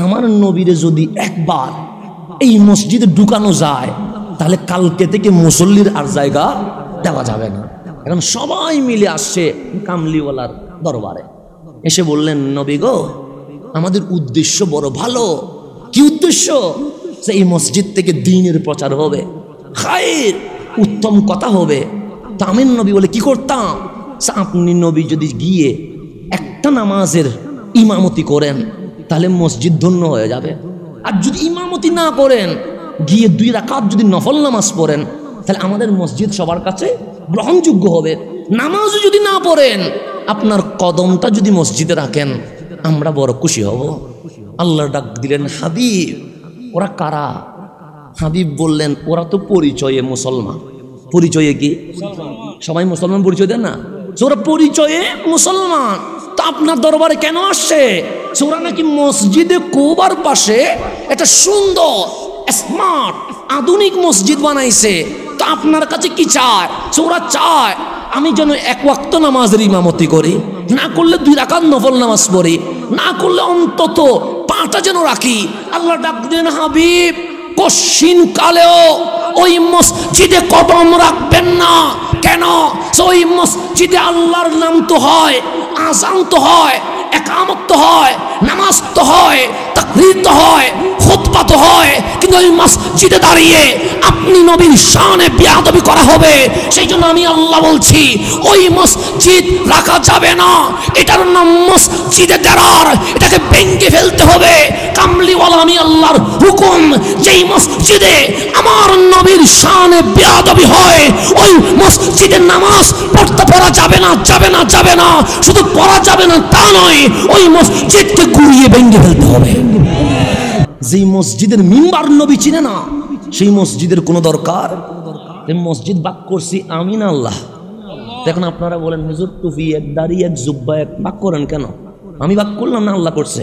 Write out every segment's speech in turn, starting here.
আমার নবীরে যদি একবার এই মসজিদে ঢুকানো যায় তাহলে কালকে থেকে মুসল্লির আর জায়গা দেওয়া যাবে না। এখন সবাই মিলে আসছে কামলিওয়ালার দরবারে, এসে বললেন, নবী গো, আমাদের উদ্দেশ্য বড় ভালো। কি উদ্দেশ্য? এই মসজিদ থেকে দ্বীনের প্রচার হবে, খায়ের উত্তম কথা হবে। তা আমি নবী বলে কি করতাম? আপনি নবী যদি গিয়ে একটা নামাজের ইমামতি করেন তাহলে মসজিদ ধন্য হয়ে যাবে। আর যদি ইমামতি না করেন, গিয়ে 2 রাকাত যদি নফল নামাজ পড়েন তাহলে আমাদের মসজিদ সবার কাছে গ্রহণযোগ্য হবে। নামাজও যদি না পড়েন, আপনার কদমটা যদি মসজিদে রাখেন, আমরা বড় খুশি হব। আল্লাহ ডাক দিলেন, হাবিব ওরা কারা? হাবিব বললেন, ওরা তো পরিচয়ে মুসলমান। পরিচয়ে কি? সবাই মুসলমান পরিচয় দেন না? ওরা পরিচয়ে মুসলমান। তা আপনার দরবারে কেন আসছে? ওরা নাকি মসজিদে কুবার পাশে একটা সুন্দর স্মার্ট আধুনিক মসজিদ বানাইছে। তো আপনার কাছে কি চায়? ওরা চায় আমি যেন 1 ওয়াক্ত নামাজের ইমামতি করি, না করলে 2 রাকাত নফল নামাজ পড়ি, না করলে অন্তত 5টা যেন রাখি। আল্লাহ ডাক দিলেন, হাবিব কশিন কালেও ওই মসজিদে কদম রাখবেন না। কেন? ওই মসজিদে আল্লাহর নাম তো হয়, আযান তো হয়, একামত তো হয়, নামাজ তো হয়, তাকবীর তো হয়, খুতবা তো হয়, কিন্তু ওই মসজিদে দাঁড়িয়ে আপনি নবীর শানে বেয়াদবি করা হবে। সেই জন্য আমি আল্লাহ বলছি, ওই মসজিদ রাখা যাবে না। এটার নাম মসজিদে দেরার, এটাকে ভেঙে ফেলতে হবে। কামলিওয়ালা আমি আল্লাহর হুকুম, যেই মসজিদে আমার নবীর শানে বেয়াদবি হয় ওই মসজিদে নামাজ পড়া যাবে না, যাবে না, যাবে না। শুধু পড়া যাবে না তা নয়, ওই মসজিদকে গুড়িয়ে ভেঙে ফেলতে হবে। যেই মসজিদের মিম্বার নবী চিনে না, সেই মসজিদের কোনো দরকার। মসজিদ বাক করছি আমি না আল্লাহ। এখন আপনারা বলেন, হুজুর টুপি এক, দাড়ি এক, জুব্বা এক, বাক করেন কেন? আমি বাক করলাম না, আল্লাহ করছে।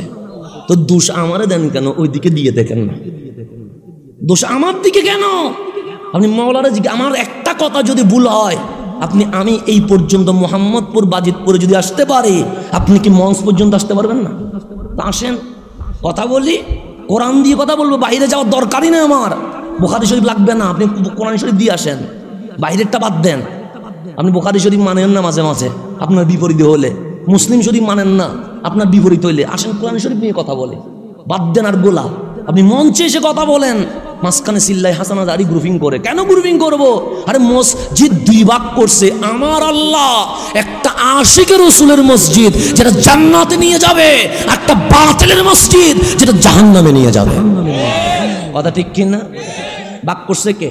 তো দোষ আমারে দেন কেন? ওই দিকে দিয়ে দেখেন না, দোষ আমার দিকে কেন? আপনি মাওলানা জি, আমার একটা কথা যদি ভুল হয়, আমি এই পর্যন্ত মোহাম্মদপুর বাজিতপুরে যদি আসতে পারি, আপনি কি মঞ্চ পর্যন্ত আসতে পারবেন না? আসেন, কথা বলি, কোরআন দিয়ে কথা বলবো। বাইরে যাওয়ার দরকারই নেই আমার, বুখারী শরীফ লাগবে না, আপনি কোরআন শরীফ দিয়ে আসেন। বাইরেরটা বাদ দেন। আপনি বুখারী শরীফ মানেন না, মাঝে মাঝে আপনার বিপরীত হলে, মুসলিম শরীফ মানেন না, আপনার বিপরীত হইলে, আসেন কোরআন শরীফ নিয়ে কথা বলে। বাদ দেন আর গোলা। আপনি মঞ্চে এসে কথা বলেন, মাঝখানে সিল্লাই হাসানা দাড়ি গ্রুপিং করে। কেন গ্রুপিং করবো? আরে মসজিদ 2 ভাগ করছে আমার আল্লাহ। একটা আশিকের রাসূলের মসজিদ যেটা জান্নাতে নিয়ে যাবে, একটা বাতিলের মসজিদ যেটা জাহান্নামে নিয়ে যাবে। কথা ঠিক কিনা? ভাগ করছে কে?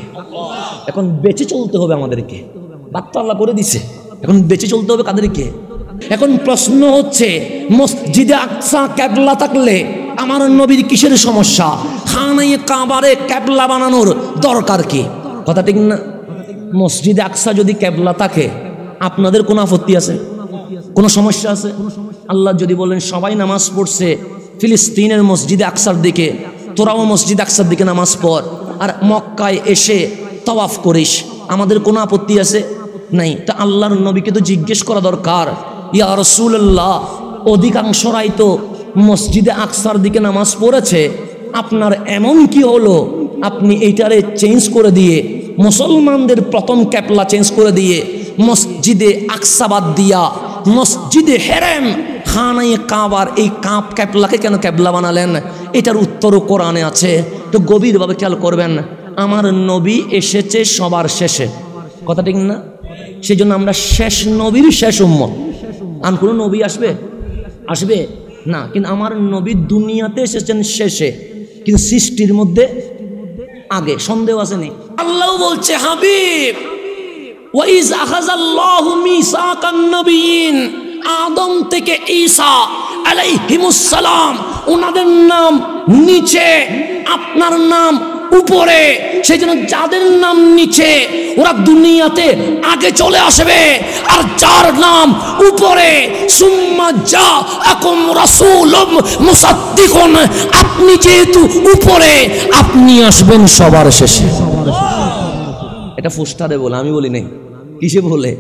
এখন বেঁচে চলতে হবে আমাদেরকে। ভাগ তো আল্লাহ করে দিছে, এখন বেঁচে চলতে হবে কাদেরকে? এখন প্রশ্ন হচ্ছে, মসজিদে আকসা ক্যাবলা থাকলে আমার নবীর কিসের সমস্যা? খানায়ে কাবারে ক্যাবলা বানানোর দরকার কি? কথা ঠিক না? মসজিদে আকসা যদি ক্যাবলা থাকে, আপনাদের কোনো আপত্তি আছে? কোনো সমস্যা আছে? আল্লাহ যদি বলেন সবাই নামাজ পড়ছে ফিলিস্তিনের মসজিদে আকসার দিকে, তোরাও মসজিদ আকসার দিকে নামাজ পড়, আর মক্কায় এসে তাওয়াফ করিস, আমাদের কোনো আপত্তি আছে? নাই। তা আল্লাহর নবীকে তো জিজ্ঞেস করা দরকার, ইয়া রাসূলুল্লাহ, অধিকাংশরাই তো মসজিদে আকসার দিকে নামাজ পড়েছে, আপনার এমন কি হলো আপনি এইটারে চেঞ্জ করে দিয়ে মুসলমানদের প্রথম ক্যাবলা চেঞ্জ করে দিয়ে মসজিদে আকসা বাদ দিয়া মসজিদে হেরেম খানায়ে কাবার এই ক্যাবলাকে কেন ক্যাবলা বানালেন? এটার উত্তরও কোরআনে আছে। তো গভীরভাবে খেয়াল করবেন, আমার নবী এসেছে সবার শেষে, কথা ঠিক না? সেই জন্য আমরা শেষ নবীর শেষ উম্মত। আর কোনো নবী আসবে না, কিন্তু আমার নবী দুনিয়াতে এসেছেন শেষে, কিন্তু সৃষ্টির মধ্যে আগে। সন্দেহ আছে নি? আল্লাহ বলছে, হাবিব ওয়াইজ আখাযাল্লাহু মিসাকান নবিয়িন, আদম থেকে ঈসা আলাইহিমুস সালাম, ওনাদের নাম নিচে, আপনার নাম উপরে। সেই জন্য যাদের নাম নিচে ওরা দুনিয়াতে আগে চলে আসবে, আর যার নাম উপরে, সুম্মা জাআকুম রাসূলুম মুসাদ্দিকুন, আপনি যেহেতু উপরে, আপনি আসবেন সবার শেষে। এটা পোস্টারে বলে, আমি বলি নাই। কিসে বলে?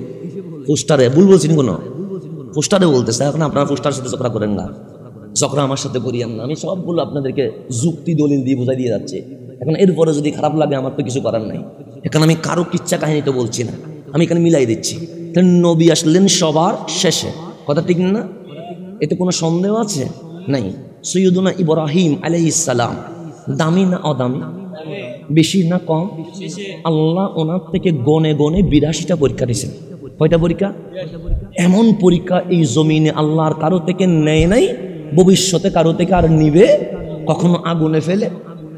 পোস্টারে। ভুল বলছি কোনো? পোস্টারে বলতেছে। এখন আপনারা পোস্টারের সাথে ঝগড়া করেন না। ঝগড়া আমার সাথে করিয়েন না। আমি সবগুলো আপনাদেরকে যুক্তি দলিল দিয়ে বোঝাই দিয়ে যাচ্ছি। এখন এরপরে যদি খারাপ লাগে আমার তো কিছু করার নাই। এখানে আমি কারো কিচ্ছা কাহিনী তো বলছি না, আমি এখানে মিলাই দিচ্ছি। নবী আসলেন সবার শেষে, কথা ঠিক না? এতে কোনো সন্দেহ আছে? নাই। সৈয়দুনা ইব্রাহিম আলাইহিস সালাম দামি না অদামি, বেশি না কম? আল্লাহ ওনার থেকে গনে গনে 82টা পরীক্ষা দিয়েছেন। কয়টা পরীক্ষা? এমন পরীক্ষা এই জমিনে আল্লাহর কারো থেকে নেয় নাই, ভবিষ্যতে কারো থেকে আর নিবে। কখনো আগুনে ফেলে,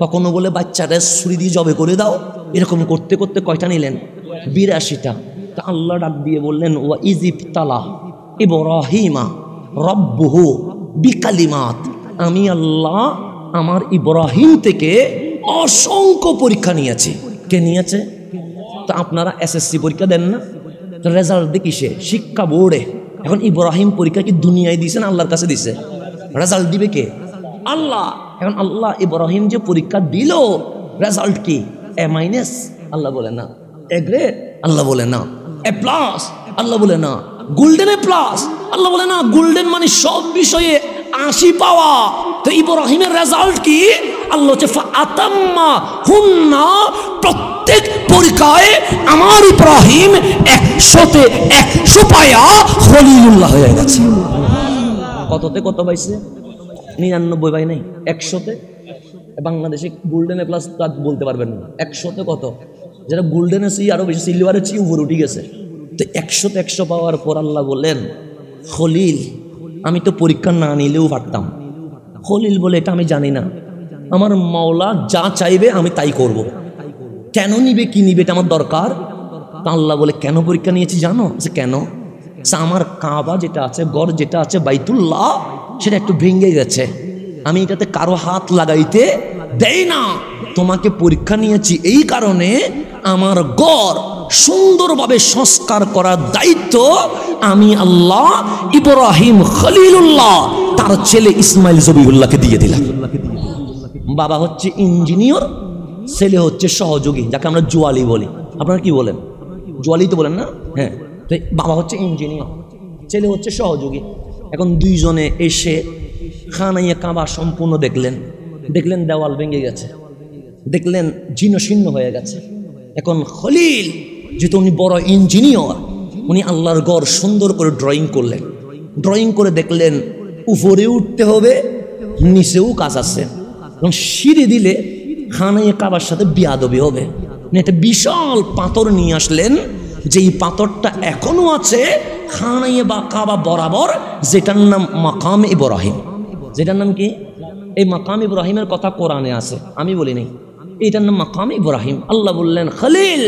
কখনো বলে বাচ্চাটা ছুরি দিয়ে জবে করে দাও, এরকম করতে করতে কয়টা নিলেন? 82টা। তা আল্লাহ ডাক দিয়ে বললেন ওয়া ইজিবতালা ইব্রাহিমা রব্বুহু বিকালিমাত, আমি আল্লাহ আমার ইব্রাহিম থেকে অসংখ্য পরীক্ষা নিয়েছি। কে নিয়েছে? তো আপনারা এসএসসি পরীক্ষা দেন না, রেজাল্ট দেখিসে শিক্ষা বোর্ডে। এখন ইব্রাহিম পরীক্ষা কি দুনিয়ায় দিয়েছে না আল্লাহর কাছে দিছে? রেজাল্ট দিবে কে? আল্লাহ। এখন আল্লাহ ইব্রাহিম যে পরীক্ষা দিল, রেজাল্ট কি? এ মাইনাস? আল্লাহ বলে না। A grade? আল্লাহ বলে না। এ প্লাস? আল্লাহ বলে না। Golden A plus? আল্লাহ বলে না। গোল্ডেন মানে সব বিষয়ে 80 পাওয়া। তো ইব্রাহিমের রেজাল্ট কি? আল্লাহ হচ্ছে ফাতাম্মা হুন্না, প্রত্যেক পরীক্ষায় আমার ইব্রাহিম 100তে 100 পায়া খলিলুল্লাহ হয়ে গেছে। কততে কত পাইছে? 99 পাই নাই, 100তে। বাংলাদেশে গোল্ডেন এ প্লাস বলতে পারবেন না। 100তে কত? যেটা গোল্ডেনের চেয়ে আরো বেশি, সিলভারের চেয়ে উপরে উঠে গেছে। তো 100তে 100 পাওয়ার পর আল্লাহ বলেন খলিল, আমি তো পরীক্ষা না নিলেও পারতাম। খলিল বলে এটা আমি জানি না, আমার মাওলা যা চাইবে আমি তাই করব। কেন নিবে, কি নিবে, এটা আমার দরকার। আল্লাহ বলে কেন পরীক্ষা নিয়েছি জানো? কেন? আমার কাবা যেটা আছে, গড় যেটা আছে বাইতুল্লাহ, সেটা একটু ভেঙে গেছে, আমি এটাতে কারো হাত লাগাইতে দেই না। তোমাকে পরীক্ষা নিয়েছি এই কারণে আমার গড় সুন্দরভাবে সংস্কার করার দায়িত্ব আমি আল্লাহ ইব্রাহিম খলিলুল্লাহ তার ছেলে ইসমাইল জবিউল্লাহকে দিয়ে দিলাম। বাবা হচ্ছে ইঞ্জিনিয়ার, ছেলে হচ্ছে সহযোগী, যাকে আমরা জোয়ালি বলি। আপনারা কি বলেন? জোয়ালি তো বলেন না? হ্যাঁ। তো বাবা হচ্ছে ইঞ্জিনিয়ার, ছেলে হচ্ছে সহযোগী। এখন দুইজনে এসে খানাইয়ে কাবা সম্পূর্ণ দেখলেন, দেখলেন দেওয়াল ভেঙে গেছে, দেখলেন জীর্ণশীর্ণ হয়ে গেছে। এখন খলিল যেহেতু উনি বড় ইঞ্জিনিয়ার, উনি আল্লাহর গড় সুন্দর করে ড্রয়িং করলেন। ড্রয়িং করে দেখলেন উপরে উঠতে হবে, নিচেও কাজ আছে। এবং সিঁড়ি দিলে খানাইয়ে কাবার সাথে বিয়াদবি হবে। একটা বিশাল পাথর নিয়ে আসলেন, যেই পাথরটা এখনো আছে খানাইয়ে বা কাবা বরাবর, যেটার নাম মাকাম ইব্রাহিম। যেটার নাম কি? এই মাকাম ইব্রাহিমের কথা কোরআনে আছে, আমি বলি নাই। এটার নাম মাকাম ইব্রাহিম। আল্লাহ বললেন খলিল,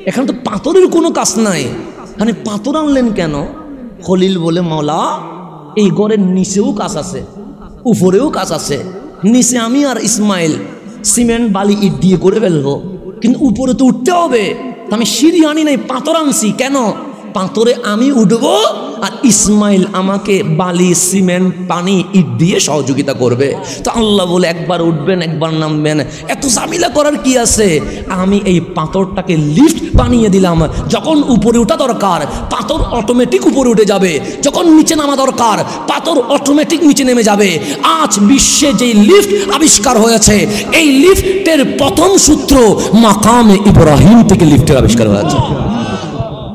এখানে তো পাথরের কোনো কাজ নাই, মানে পাথর আনলেন কেন? খলিল বলে মাওলা, এই ঘরের নিচেও কাজ আছে, উপরেও কাজ আছে। নিচে আমি আর ইসমাইল সিমেন্ট বালি ইট দিয়ে করে ফেলবো, কিন্তু উপরে তো উঠতে হবে। আমি সিঁড়ি আনি নাই, পাথর আনছি। কেন? পাথরে আমি উঠবো আর ইসমাইল আমাকে বালি সিমেন্ট পানি ইট দিয়ে সহযোগিতা করবে। তো আল্লাহ বলে একবার উঠবেন একবার নামবেন, এত ঝামেলা করার কি আছে? আমি এই পাথরটাকে লিফট বানিয়ে দিলাম। যখন উপরে ওঠা দরকার পাথর অটোমেটিক উপরে উঠে যাবে, যখন নিচে নামা দরকার পাথর অটোমেটিক নিচে নেমে যাবে। আজ বিশ্বে যেই লিফট আবিষ্কার হয়েছে, এই লিফটের প্রথম সূত্র মাকামে ইব্রাহিম থেকে লিফটের আবিষ্কার হয়েছে।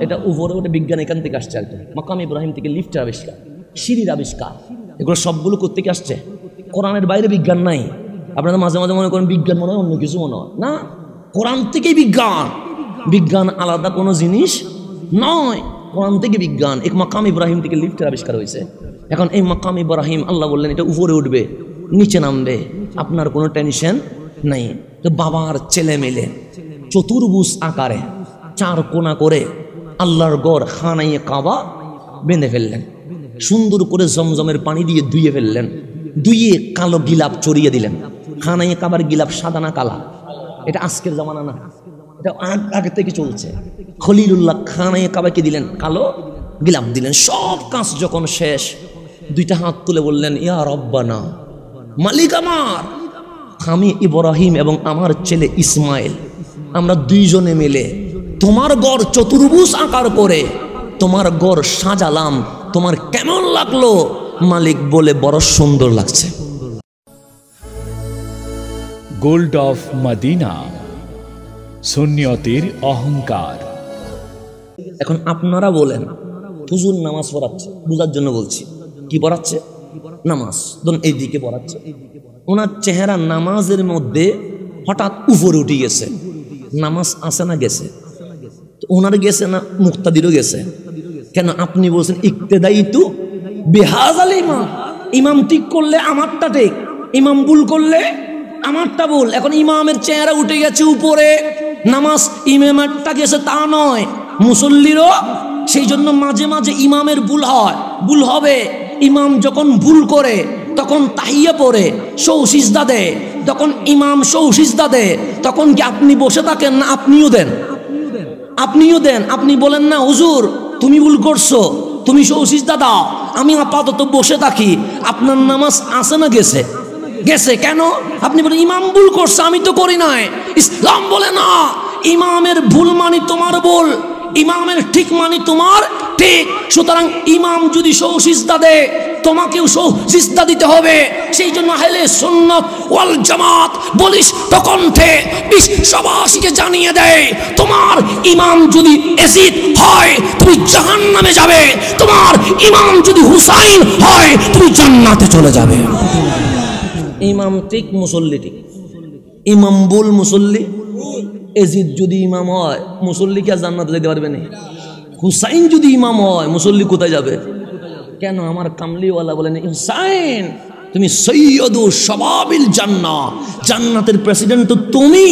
এটা উপরে ওটা বিজ্ঞান এখান থেকে আসছে, একদম মাকাম ইব্রাহিম থেকে লিফটের আবিষ্কার, সিঁড়ির আবিষ্কার। এগুলো সবগুলো কোত্থেকে আসছে? কোরআনের বাইরে বিজ্ঞান নাই। আপনারা মাঝে মাঝে মনে করেন বিজ্ঞান মনে হয় অন্য কিছু মনে হয় না, কোরআন থেকেই বিজ্ঞান। বিজ্ঞান আলাদা কোনো জিনিস নয়, কোরআন থেকে বিজ্ঞান। এক মাকাম ইব্রাহিম থেকে লিফটের আবিষ্কার হয়েছে। এখন এই মাকাম ইব্রাহিম আল্লাহ বললেন এটা উপরে উঠবে নিচে নামবে, আপনার কোনো টেনশন নাই। তো বাবার ছেলে মিলে চতুর্ভুজ আকারে 4 কোণা করে আল্লাহর গড় খানাইয়ে কাবা বেঁধে ফেললেন। সুন্দর করে জমজমের পানি দিয়ে ধুয়ে ফেললেন, ধুয়ে কালো গিলাপ চড়িয়ে দিলেন। খানাইয়ে কাবার গিলাপ সাদা না কালা? এটা আজকের জামানা না, এটা আগে থেকে চলছে। খলিলুল্লাহ খানাইয়ে কাবাকে দিলেন কালো গিলাপ দিলেন। সব কাজ যখন শেষ, 2টা হাত তুলে বললেন ইয়া রব্বানা, মালিক আমার, আমি ইব্রাহিম এবং আমার ছেলে ইসমাইল আমরা 2 জনে মিলে তোমার গড় চতুর্ভুজ আকার করে তোমার গড় সাজালাম। তোমার কেমন লাগলো? মালিক বলে বড় সুন্দর লাগছে। গোল্ড অফ মদিনা, সুন্নিয়তের অহংকার। এখন আপনারা বলেন, হুজুর নামাজ পড়াচ্ছে, বুঝার জন্য বলছি, কি পড়াচ্ছে? নামাজ। ধরুন এইদিকে পড়াচ্ছে, ওনার চেহারা নামাজের মধ্যে হঠাৎ উপরে উঠে গেছে, নামাজ আসে না গেছে? ওনার গেছে না মুক্তাদিরও গেছে? কেন? আপনি বলছেন ইক্তেদাই তু বেহাজাল ইমাম, ইমাম ঠিক করলে আমারটা ঠিক, ইমাম ভুল করলে আমারটা ভুল। এখন ইমামের চেহারা উঠে গেছে উপরে, নামাজ ইমামেরটা গেছে তা নয়, মুসল্লিরও। সেই জন্য মাঝে মাঝে ইমামের ভুল হয়, ভুল হবে। ইমাম যখন ভুল করে তখন তাহিয়া পড়ে, সৌসিজদা দেয়। তখন ইমাম সৌসিজদা দেয়, তখন কি আপনি বসে থাকেন না? আপনিও দেন, আপনিও দেন। আপনি বলেন না হুজুর তুমি ভুল করছো, তুমি সৌসিজদা দাও, আমি আপাতত বসে থাকি। আপনার নামাজ আসে না গেছে? গেছে। কেন? আপনি বলেন ইমাম ভুল করছে, আমি তো করি নাই। ইসলাম বলে না, ইমামের ভুল মানি তোমার ভুল, ইমামের ঠিক মানি তোমার ঠিক। সুতরাং ইমাম যদি সৌসিজদা দেয়, তোমাকেও সৌসিজদা দিতে হবে। সেই জন্য আহলে সুন্নাত ওয়াল জামাত বলিষ্ঠ কণ্ঠে বিশ্ববাসীকে জানিয়ে দেয়, তোমার ইমাম যদি ইয়াজিদ হয় তুমি জাহান্নামে যাবে, তোমার ইমাম যদি হুসাইন হয় তুমি জান্নাতে চলে যাবে। ইমাম ঠিক, মুসল্লি ঠিক। ইমাম ভুল, মুসল্লি ইয়াজিদ যদি ইমাম হয় মুসল্লি কি জান্নাতে যেতে পারবে না? হুসাইন যদি ইমাম হয় মুসল্লি কোথায় যাবে? কেন? আমার কামলিওয়ালা বলেন হুসাইন তুমি সৈয়দু শাবাবিল জান্নাহ, জান্নাতের প্রেসিডেন্ট তো তুমি,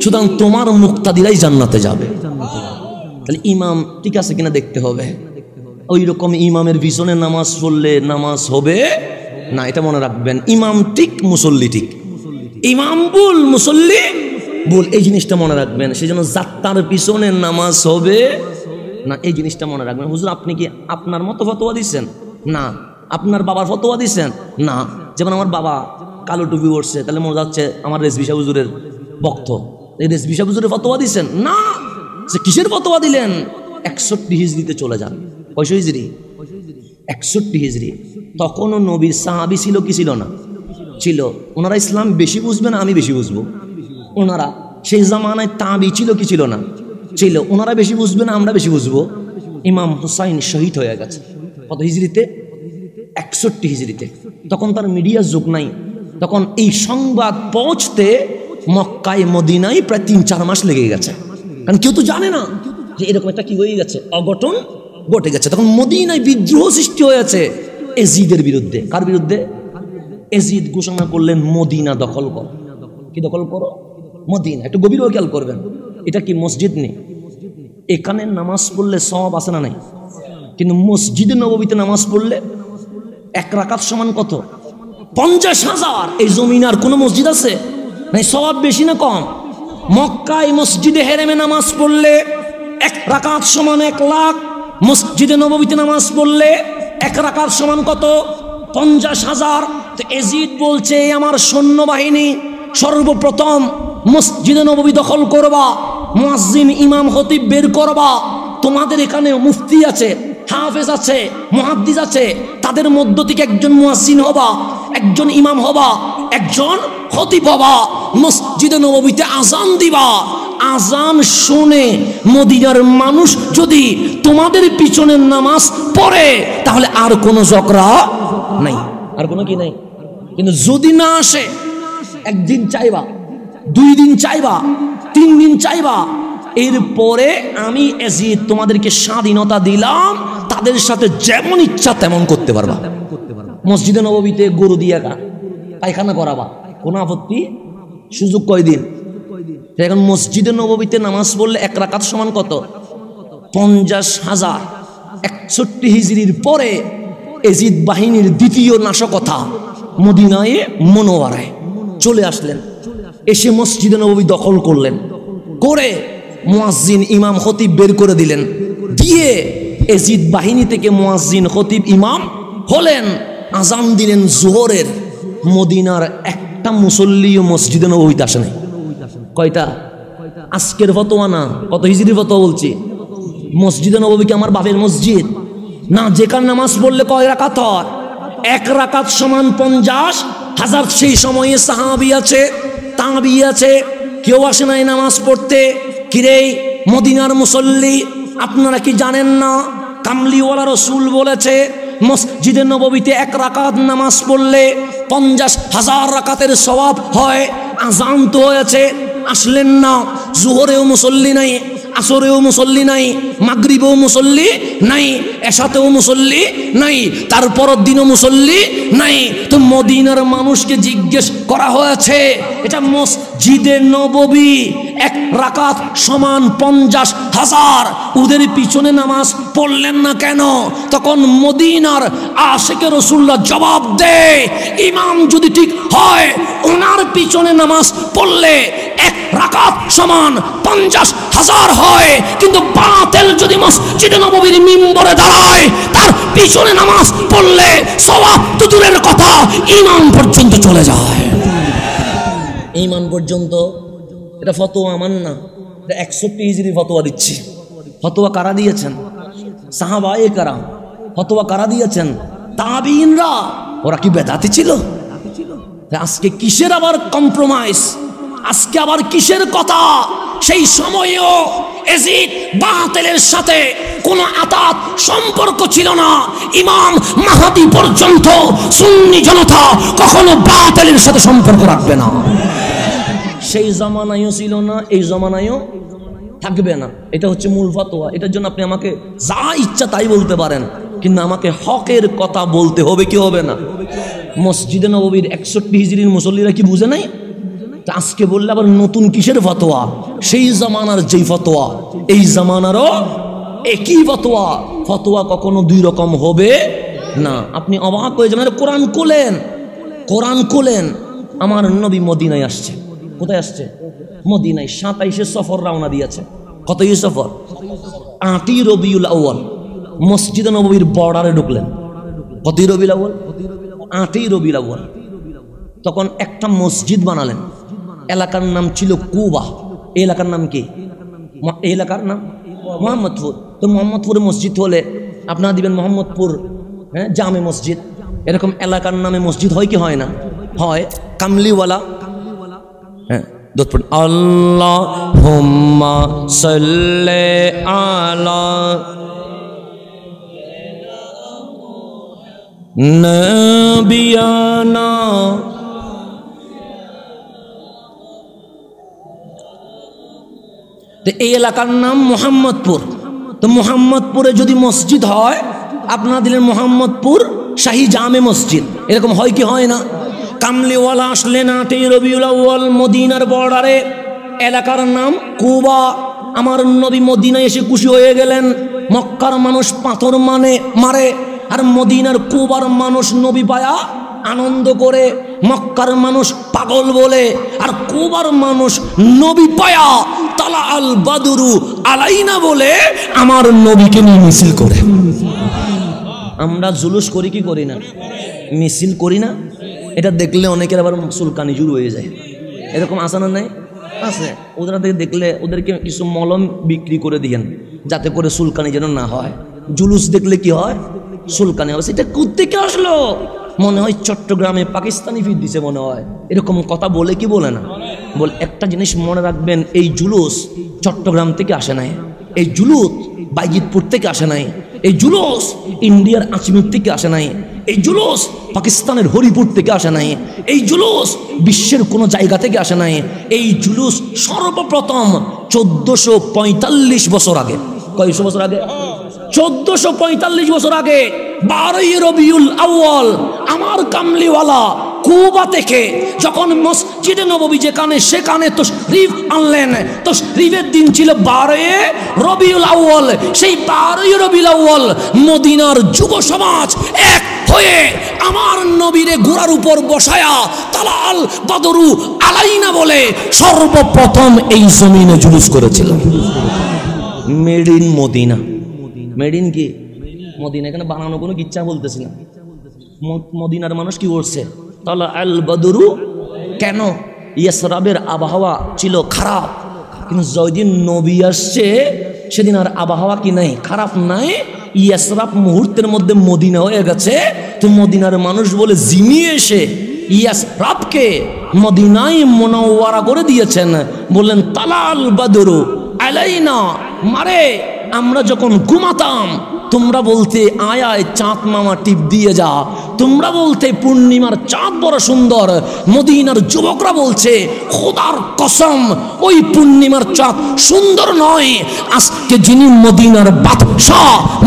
সুতরাং তোমার মুক্তাদিরাই জান্নাতে যাবে। তাহলে ইমাম ঠিক আছে কিনা দেখতে হবে। ওই রকম ইমামের পিছনে নামাজ পড়লে নামাজ হবে না, এটা মনে রাখবেন। ইমাম ঠিক, মুসল্লি ঠিক। ইমাম ভুল, মুসল্লি ভুল, এই জিনিসটা মনে রাখবেন। সেই জন্য যাত্রার পিছনে নামাজ হবে না, এই জিনিসটা মনে রাখবেন। হুজুর আপনি কি আপনার মতো ফতোয়া দিচ্ছেন? না। আপনার বাবার ফতোয়া দিচ্ছেন? না। যেমন আমার বাবা কালো টুপি পরছে, তাহলে মনে যাচ্ছে আমার রেজভি শাহ হুজুরের ভক্ত, এই রেজভি শাহ হুজুরের ফতোয়া দিচ্ছেন? না। সে কিসের ফতোয়া দিলেন? 61 হিজরিতে চলে যান। কয়শো হিজরি? 61 হিজরি। তখনও নবীর সাহাবী ছিল কি ছিল না? ছিল। ওনারা ইসলাম বেশি বুঝবে না, আমি বেশি বুঝবো। ওনারা সেই জামানায় তাবি ছিল কি ছিল না? ছিল। ওনারা বেশি বুঝবে না, আমরা বেশি বুঝবো। ইমাম হুসাইন শহীদ হয়ে গেছে কত হিজরিতে? 61 হিজরিতে। তখন তার মিডিয়ার যুগ নাই, তখন এই সংবাদ পৌঁছতে মক্কায় মদিনায় প্রায় 3-4 মাস লেগে গেছে, কারণ কেউ তো জানে না যে এরকম একটা কি হয়ে গেছে, অঘটন ঘটে গেছে। তখন মদিনায় বিদ্রোহ সৃষ্টি হয়েছে ইয়াজিদের বিরুদ্ধে। কার বিরুদ্ধে? ইয়াজিদ ঘোষণা করলেন মদিনা দখল করো। কি দখল করো? মদিনা। একটু গভীর খেয়াল করবেন, এটা কি মসজিদ নেই? এখানে নামাজ পড়লে সওয়াব আছে না নাই? কিন্তু মসজিদে নববীতে নামাজ পড়লে 1 রাকাত সমান কত? 50,000। এই জমিনে আর কোন মসজিদ আছে নাই? সওয়াব বেশি না কম? মক্কায় মসজিদে হেরেমে নামাজ পড়লে 1 রাকাত সমান 1 লাখ। মসজিদে নববীতে নামাজ পড়লে 1 রাকাত সমান কত? 50,000। তো ইয়াজিদ বলছে আমার সৈন্যবাহিনী সর্বপ্রথম মসজিদে নববী দখল করবা, মুয়াজ্জিন ইমাম খতিব বের করবা। তোমাদের এখানে মুফতি আছে, হাফেজ আছে, মুহাদ্দিস আছে, তাদের মধ্য থেকে একজন মুয়াজ্জিন হবা, একজন ইমাম হবা, একজন খতিব হবা। মসজিদে নববীতে আজান দিবা। আজান শুনে মদিনার মানুষ যদি তোমাদের পিছনে নামাজ পড়ে তাহলে আর কোনো ঝগড়া নাই, আর কোনো কি নাই। কিন্তু যদি না আসে, একদিন চাইবা, 2 দিন চাইবা, 3 দিন চাইবা, এরপরে আমি ইয়াজিদ তোমাদেরকে স্বাধীনতা দিলাম, তাদের সাথে যেমন ইচ্ছা তেমন করতে পারবা। মসজিদে নববীতে গরু দিয়ে পায়খানা করাবা, কোনো আপত্তি? সুযোগ কয়দিন? এখন মসজিদে নববীতে নামাজ পড়লে 1 রাকাত সমান কত? 50,000। 61 হিজরির পরে ইয়াজিদ বাহিনীর দ্বিতীয় নাশকতা মদিনায় মুনওয়ারায় চলে আসলেন। এসে মসজিদে নববী দখল করলেন, করে মুয়াজ্জিন ইমাম খতিব বের করে দিলেন। দিয়ে ইয়াজিদ বাহিনী থেকে মুয়াজ্জিন খতিব ইমাম হলেন, আজান দিলেন জোহরের। মদিনার একটা মুসল্লিও মসজিদে নববীতে আসে নাই। কয়টা? আজকের ফতোয়া না, কত হিজরির ফতোয়া বলছি। মসজিদে নববী কি আমার বাপের মসজিদ না? যেখানে নামাজ পড়লে কয় রাকাত হয়? এক রাকাত সমান 50,000। সেই সময়ে সাহাবী আছে, তাবি আছে, কেউ আসে নাই নামাজ পড়তে। কিরে মদিনার মুসল্লি, আপনারা কি জানেন না কামলিওয়ালা রসুল বলেছে মসজিদে নববীতে এক রাকাত নামাজ পড়লে 50,000 রাকাতের সওয়াব হয়। আজান তো হয়েছে, আসলেন না। জোহরেও মুসল্লি নাই, আসরেও মুসল্লি নাই, মাগরিবেও মুসল্লি নাই, এশাতেও মুসল্লি নাই, তারপরের দিনও মুসল্লি নাই। তো মদিনার মানুষকে জিজ্ঞেস করা হয়েছে, এটা মসজিদে নববী, এক রাকাত সমান 50,000, ওদের পিছনে নামাজ পড়লেন না কেন? তখন মদিনার আশিকে রাসূলুল্লাহ জবাব দেয়, ইমাম যদি ঠিক হয় ওনার পিছনে নামাজ পড়লে এক রাকাত সমান 50,000 হয়, কিন্তু বাতিল যদি মসজিদে নববীর মিম্বরে দাঁড়ায় তার পিছনে নামাজ পড়লে সওয়াব তো দূরের কথা, ইমাম পর্যন্ত চলে যায়। ইমাম পর্যন্ত। এটা ফতোয়া আমার না, এটা 61 হিজরি ফতোয়া দিচ্ছি। ফতোয়া কারা দিয়েছেন? সাহাবায়ে কেরাম। ফতোয়া কারা দিয়েছেন? তাবিইনরা। ওরা কি বেদাতি ছিল? আজকে কিসের আবার কম্প্রোমাইজ, আজকে আবার কিসের কথা? সেই সময়েও এজিদ বাতিলের সাথে কোনো আতাত সম্পর্ক ছিল না। ইমাম মাহদী পর্যন্ত সুন্নি জনতা কখনো বাতিলের সাথে সম্পর্ক রাখবে না। সেই জামানায়ও ছিল না, এই জামানায়ও থাকবে না। এটা হচ্ছে মূল ফতোয়া। এটার জন্য আপনি আমাকে যা ইচ্ছা তাই বলতে পারেন, কিন্তু আমাকে হকের কথা বলতে হবে, কি হবে না? মসজিদে নববীর 61 হিজরির মুসল্লিরা কি বুঝে নাই? আজকে বললে আবার নতুন কিসের ফতোয়া? সেই জামানার যেই ফতোয়া এই জামানারও একই ফতোয়া। ফতোয়া কখনো দুই রকম হবে না। আপনি অবাক হয়ে যাবেন। কোরআন খুলেন, কোরআন খুলেন। আমার নবী মদিনায় আসছে। কোথায় আসছে? মদিনায়। 27 সফর রওনা দিয়েছে। কতই সফর? 8ই রবিউল আউয়াল মসজিদে নববীর বর্ডারে ঢুকলেন। কতই রবিউল আউয়াল? 8ই রবিউল আউয়াল। তখন একটা মসজিদ বানালেন। এলাকার নাম ছিল কুবা। এই এলাকার নাম কি? এই এলাকার নাম মোহাম্মদপুর। তো মোহাম্মদপুরে মসজিদ হলে আপনারা দিবেন মোহাম্মদপুর জামে মসজিদ। এরকম এলাকার নামে মসজিদ হয় কি হয় না? হয়। কামলিওয়ালা, হ্যাঁ, আল্লাহুম্মা সাল্লি আলা নবিয়ানা এই এলাকার নাম মোহাম্মদপুর। তো মোহাম্মদপুরে যদি মসজিদ হয় আপনারা দিলেন মোহাম্মদপুর শাহী জামে মসজিদ। এরকম হয় কি হয় না? কামলিওয়ালা আসলেন 8ই রবিউল আউয়াল মদিনার বর্ডারে। এলাকার নাম কুবা। আমার নবী মদিনায় এসে খুশি হয়ে গেলেন। মক্কার মানুষ পাথর মারে, আর মদিনার কুবার মানুষ নবী পায়া আনন্দ করে। মক্কার মানুষ পাগল বলে, আর কুবার মানুষ নবী পায়া তালা আল বাদরু আলাইনা বলে আমার নবীকে নিয়ে মিছিল করে। আমরা জুলুস করি কি করি না? মিছিল করি না? এটা দেখলে অনেকের আবার চুলকানি শুরু হয়ে যায়। এরকম আছে না? নাই আছে। ওদের দেখলে ওদেরকে কিছু মলম বিক্রি করে দিয়েন যাতে করে চুলকানি যেন না হয়। জুলুস দেখলে কি হয়? চুলকানি হবে। সেটা কোত্থেকে আসলো? মনে হয় চট্টগ্রামে পাকিস্তানি ফিট দিছে মনে হয়। এরকম কথা বলে কি বলে না? বল। একটা জিনিস মনে রাখবেন, এই জুলুস চট্টগ্রাম থেকে আসে নাই, এই জুলুস বাইজিতপুর থেকে আসে নাই, এই জুলুস ইন্ডিয়ার আজমির থেকে আসে নাই, এই জুলুস পাকিস্তানের হরিপুর থেকে আসে নাই, এই জুলুস বিশ্বের কোনো জায়গা থেকে আসে নাই। এই জুলুস সর্বপ্রথম 1445 বছর আগে। কয়শো বছর আগে? 1445 বছর আগে 12ই রবিউল আউয়াল আমার কামলিওয়ালা কুবা থেকে যখন মসজিদে নববী যেখানে, সেখানে তশরিফ আনলেন। তশরিফের দিন ছিল 12ই রবিউল আউয়াল। সেই 12ই রবিউল আউয়াল মদিনার যুব সমাজ এক হয়ে আমার নবীরে ঘোড়ার উপর বসায়া তালা আল বাদরু আলাইনা বলে সর্বপ্রথম এই জমিনে জুলুস করেছিল। Made in Medina. Made in কি? মদিনা। এখানে বানানো কোনো কিচ্ছা বলতেছি না। মদিনার মানুষ কি করছে? তালা আল বাদরু। কেন? ইয়াসরাবের আবহাওয়া ছিল খারাপ, কিন্তু যেদিন নবী আসছে সেদিন আর আবহাওয়া কি নাই? খারাপ নাই। ইয়াসরাব মুহূর্তের মধ্যে মদিনা হয়ে গেছে। তো মদিনার মানুষ বলে জিমিয়ে এসে ইয়াসরাবকে মদিনায় মুনাওয়ারা করে দিয়েছেন। বললেন তালাল বাদরু আলাইনা, মারে আমরা যখন ঘুমাতাম তোমরা বলতে আয় আয় চাঁদ মামা টিপ দিয়ে যা, তোমরা বলতে পূর্ণিমার চাঁদ বড় সুন্দর। মদিনার যুবকরা বলছে খোদার কসম ওই পূর্ণিমার চাঁদ সুন্দর নয়, আজকে যিনি মদিনার বাদশা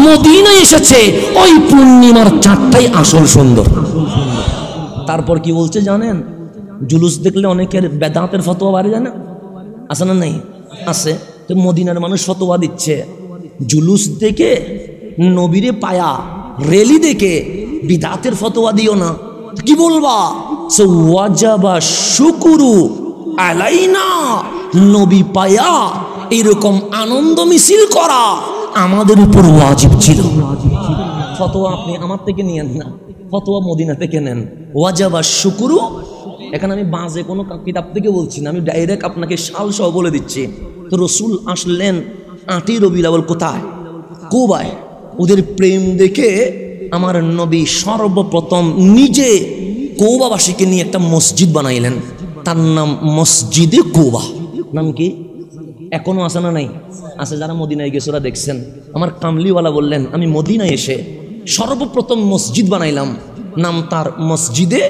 মদিনায় এসেছে ওই পূর্ণিমার চাঁদটাই আসল সুন্দর। তারপর কি বলছে জানেন? জুলুস দেখলে অনেকের বেদাতের ফতোয়া বাড়ে যায় না, আছে না? নেই আছে। তো মদিনার মানুষ ফতোয়া দিচ্ছে জুলুস দেখে নবীরে পায়া রেলি দেখে বিদাতের ফতোয়া দিও না। কি বলবা? সে ওয়াজাবা শুকুরু আলাইনা, নবী পায়া এরকম আনন্দ মিছিল করা আমাদের উপর ওয়াজিব ছিল। ফতোয়া আপনি আমার থেকে নিয়েন না, ফতোয়া মদিনা থেকে নেন। ওয়াজাবা শুকুরু, এখানে আমি বাজে কোনো কিতাব থেকে বলছি না, আমি ডাইরেক্ট আপনাকে সাল সহ বলে দিচ্ছি। তো রসুল আসলেন 8ই রবিউল আউয়াল কোথায়? কুবায়। ওদের প্রেম দেখে আমার নবী সর্বপ্রথম নিজে কৌবাবাসীকে নিয়ে একটা মসজিদ বানাইলেন, তার নাম মসজিদে কুবা। নাম কি? এখনো আছে না? নাই আছে। যারা মদিনায় গেছে ওরা দেখছেন। আমার কামলিওয়ালা বললেন আমি মদিনায় এসে সর্বপ্রথম মসজিদ বানাইলাম, নাম তার মসজিদে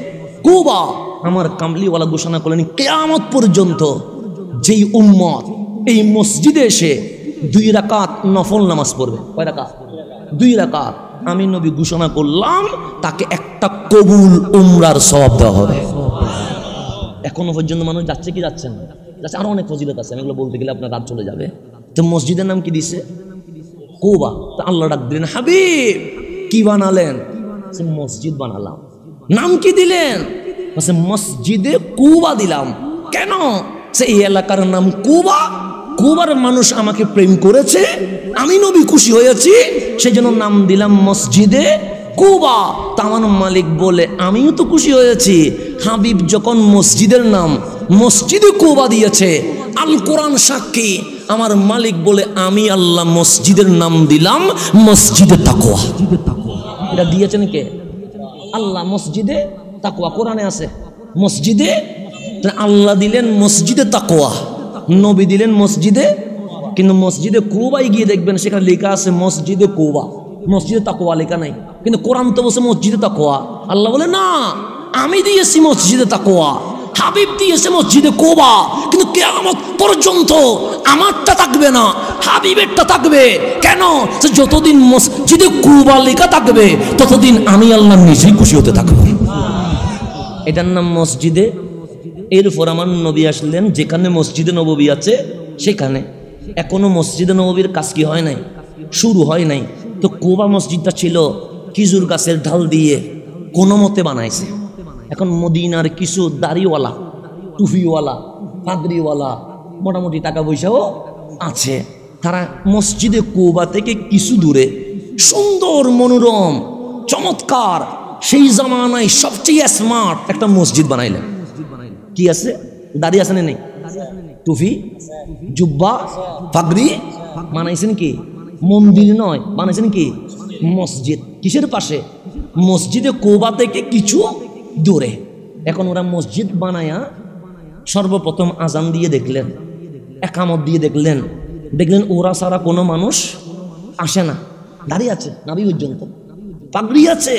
কুবা। আমার কামলিওয়ালা ঘোষণা করলেন কিয়ামত পর্যন্ত যেই উম্মত এই মসজিদে এসে 2 রাকাত নফল নামাজ পড়বে, কয় রাকাত? 2 রাকাত, আমি নবী ঘোষণা করলাম তাকে একটা কবুল উমরার সওয়াব দেওয়া হবে। এখনো পর্যন্ত মানুষ যাচ্ছে কি যাচ্ছে না? যাচ্ছে। আরো অনেক ফজিলত আছে, আমি এগুলো বলতে গেলে আপনার রাত চলে যাবে। তো মসজিদের নাম কি দিছে? কুবা। তো আল্লাহ ডাক দিলেন হাবিব কি বানালেন? মসজিদ বানালাম। নাম কি দিলেন? মসজিদে কুবা দিলাম। কেন? এই এলাকার নাম কুবা, কুবার মানুষ আমাকে প্রেম করেছে, আমি নবী খুশি হয়েছি, সেই জন্য নাম দিলাম মসজিদে কুবা। তামান মালিক বলে আমিও তো খুশি হয়েছি, হাবিব যখন মসজিদের নাম মসজিদে কুবা দিয়েছে, আল কোরআন সাক্ষী, আমার মালিক বলে আমি আল্লাহ মসজিদের নাম দিলাম মসজিদে তাকওয়া। এটা দিয়েছেন কে? আল্লাহ। মসজিদে তাকওয়া কোরআনে আছে। মসজিদে আল্লাহ দিলেন মসজিদে তাকওয়া, নবী দিলেন মসজিদে, কিন্তু মসজিদে কুবায় গিয়ে দেখবেন সেখানে লেখা আছে মসজিদে কুবা, মসজিদে তাকওয়া লেখা নাই। কিন্তু কোরআন তো বসে মসজিদে তাকওয়া। আল্লাহ বলে না, আমি দিয়েছি মসজিদে তাকওয়া, হাবিব দিয়েছে মসজিদে কুবা, কিন্তু কিয়ামত পর্যন্ত আমারটা থাকবে না, হাবিবেরটা থাকবে। কেন? যতদিন মসজিদে কুবা লেখা থাকবে ততদিন আমি আল্লাহ নিজেই খুশি হতে থাকবো। এটার নাম মসজিদে। এরপর আমার নবী আসলেন যেখানে মসজিদে নববী আছে সেখানে। এখনো মসজিদে নববীর কাজ কি হয় নাই, শুরু হয় নাই। তো কুবা মসজিদটা ছিল খেজুর গাছের ঢাল দিয়ে কোনো মতে বানাইছে। এখন মদিনার কিছু দাড়িওয়ালা, টুপিওয়ালা, পাগড়িওয়ালা, মোটামুটি টাকা পয়সাও আছে, তারা মসজিদে কুবা থেকে কিছু দূরে সুন্দর মনোরম চমৎকার সেই জামানায় সবচেয়ে স্মার্ট একটা মসজিদ বানাইলেন। কি আছে? দাড়ি আছে না নেই? টুপি, জুব্বা, পাগড়ি। বানাইছেন কি? মন্দির নয়, বানাইছেন কি? মসজিদ। কিসের পাশে? মসজিদে কুবা থেকে কিছু দূরে। এখন ওরা মসজিদ বানায়া সর্বপ্রথম আজান দিয়ে দেখলেন, একামত দিয়ে দেখলেন, দেখলেন ওরা ছাড়া কোনো মানুষ আসে না। দাঁড়িয়ে আছে নাভি পর্যন্ত, পাগড়ি আছে,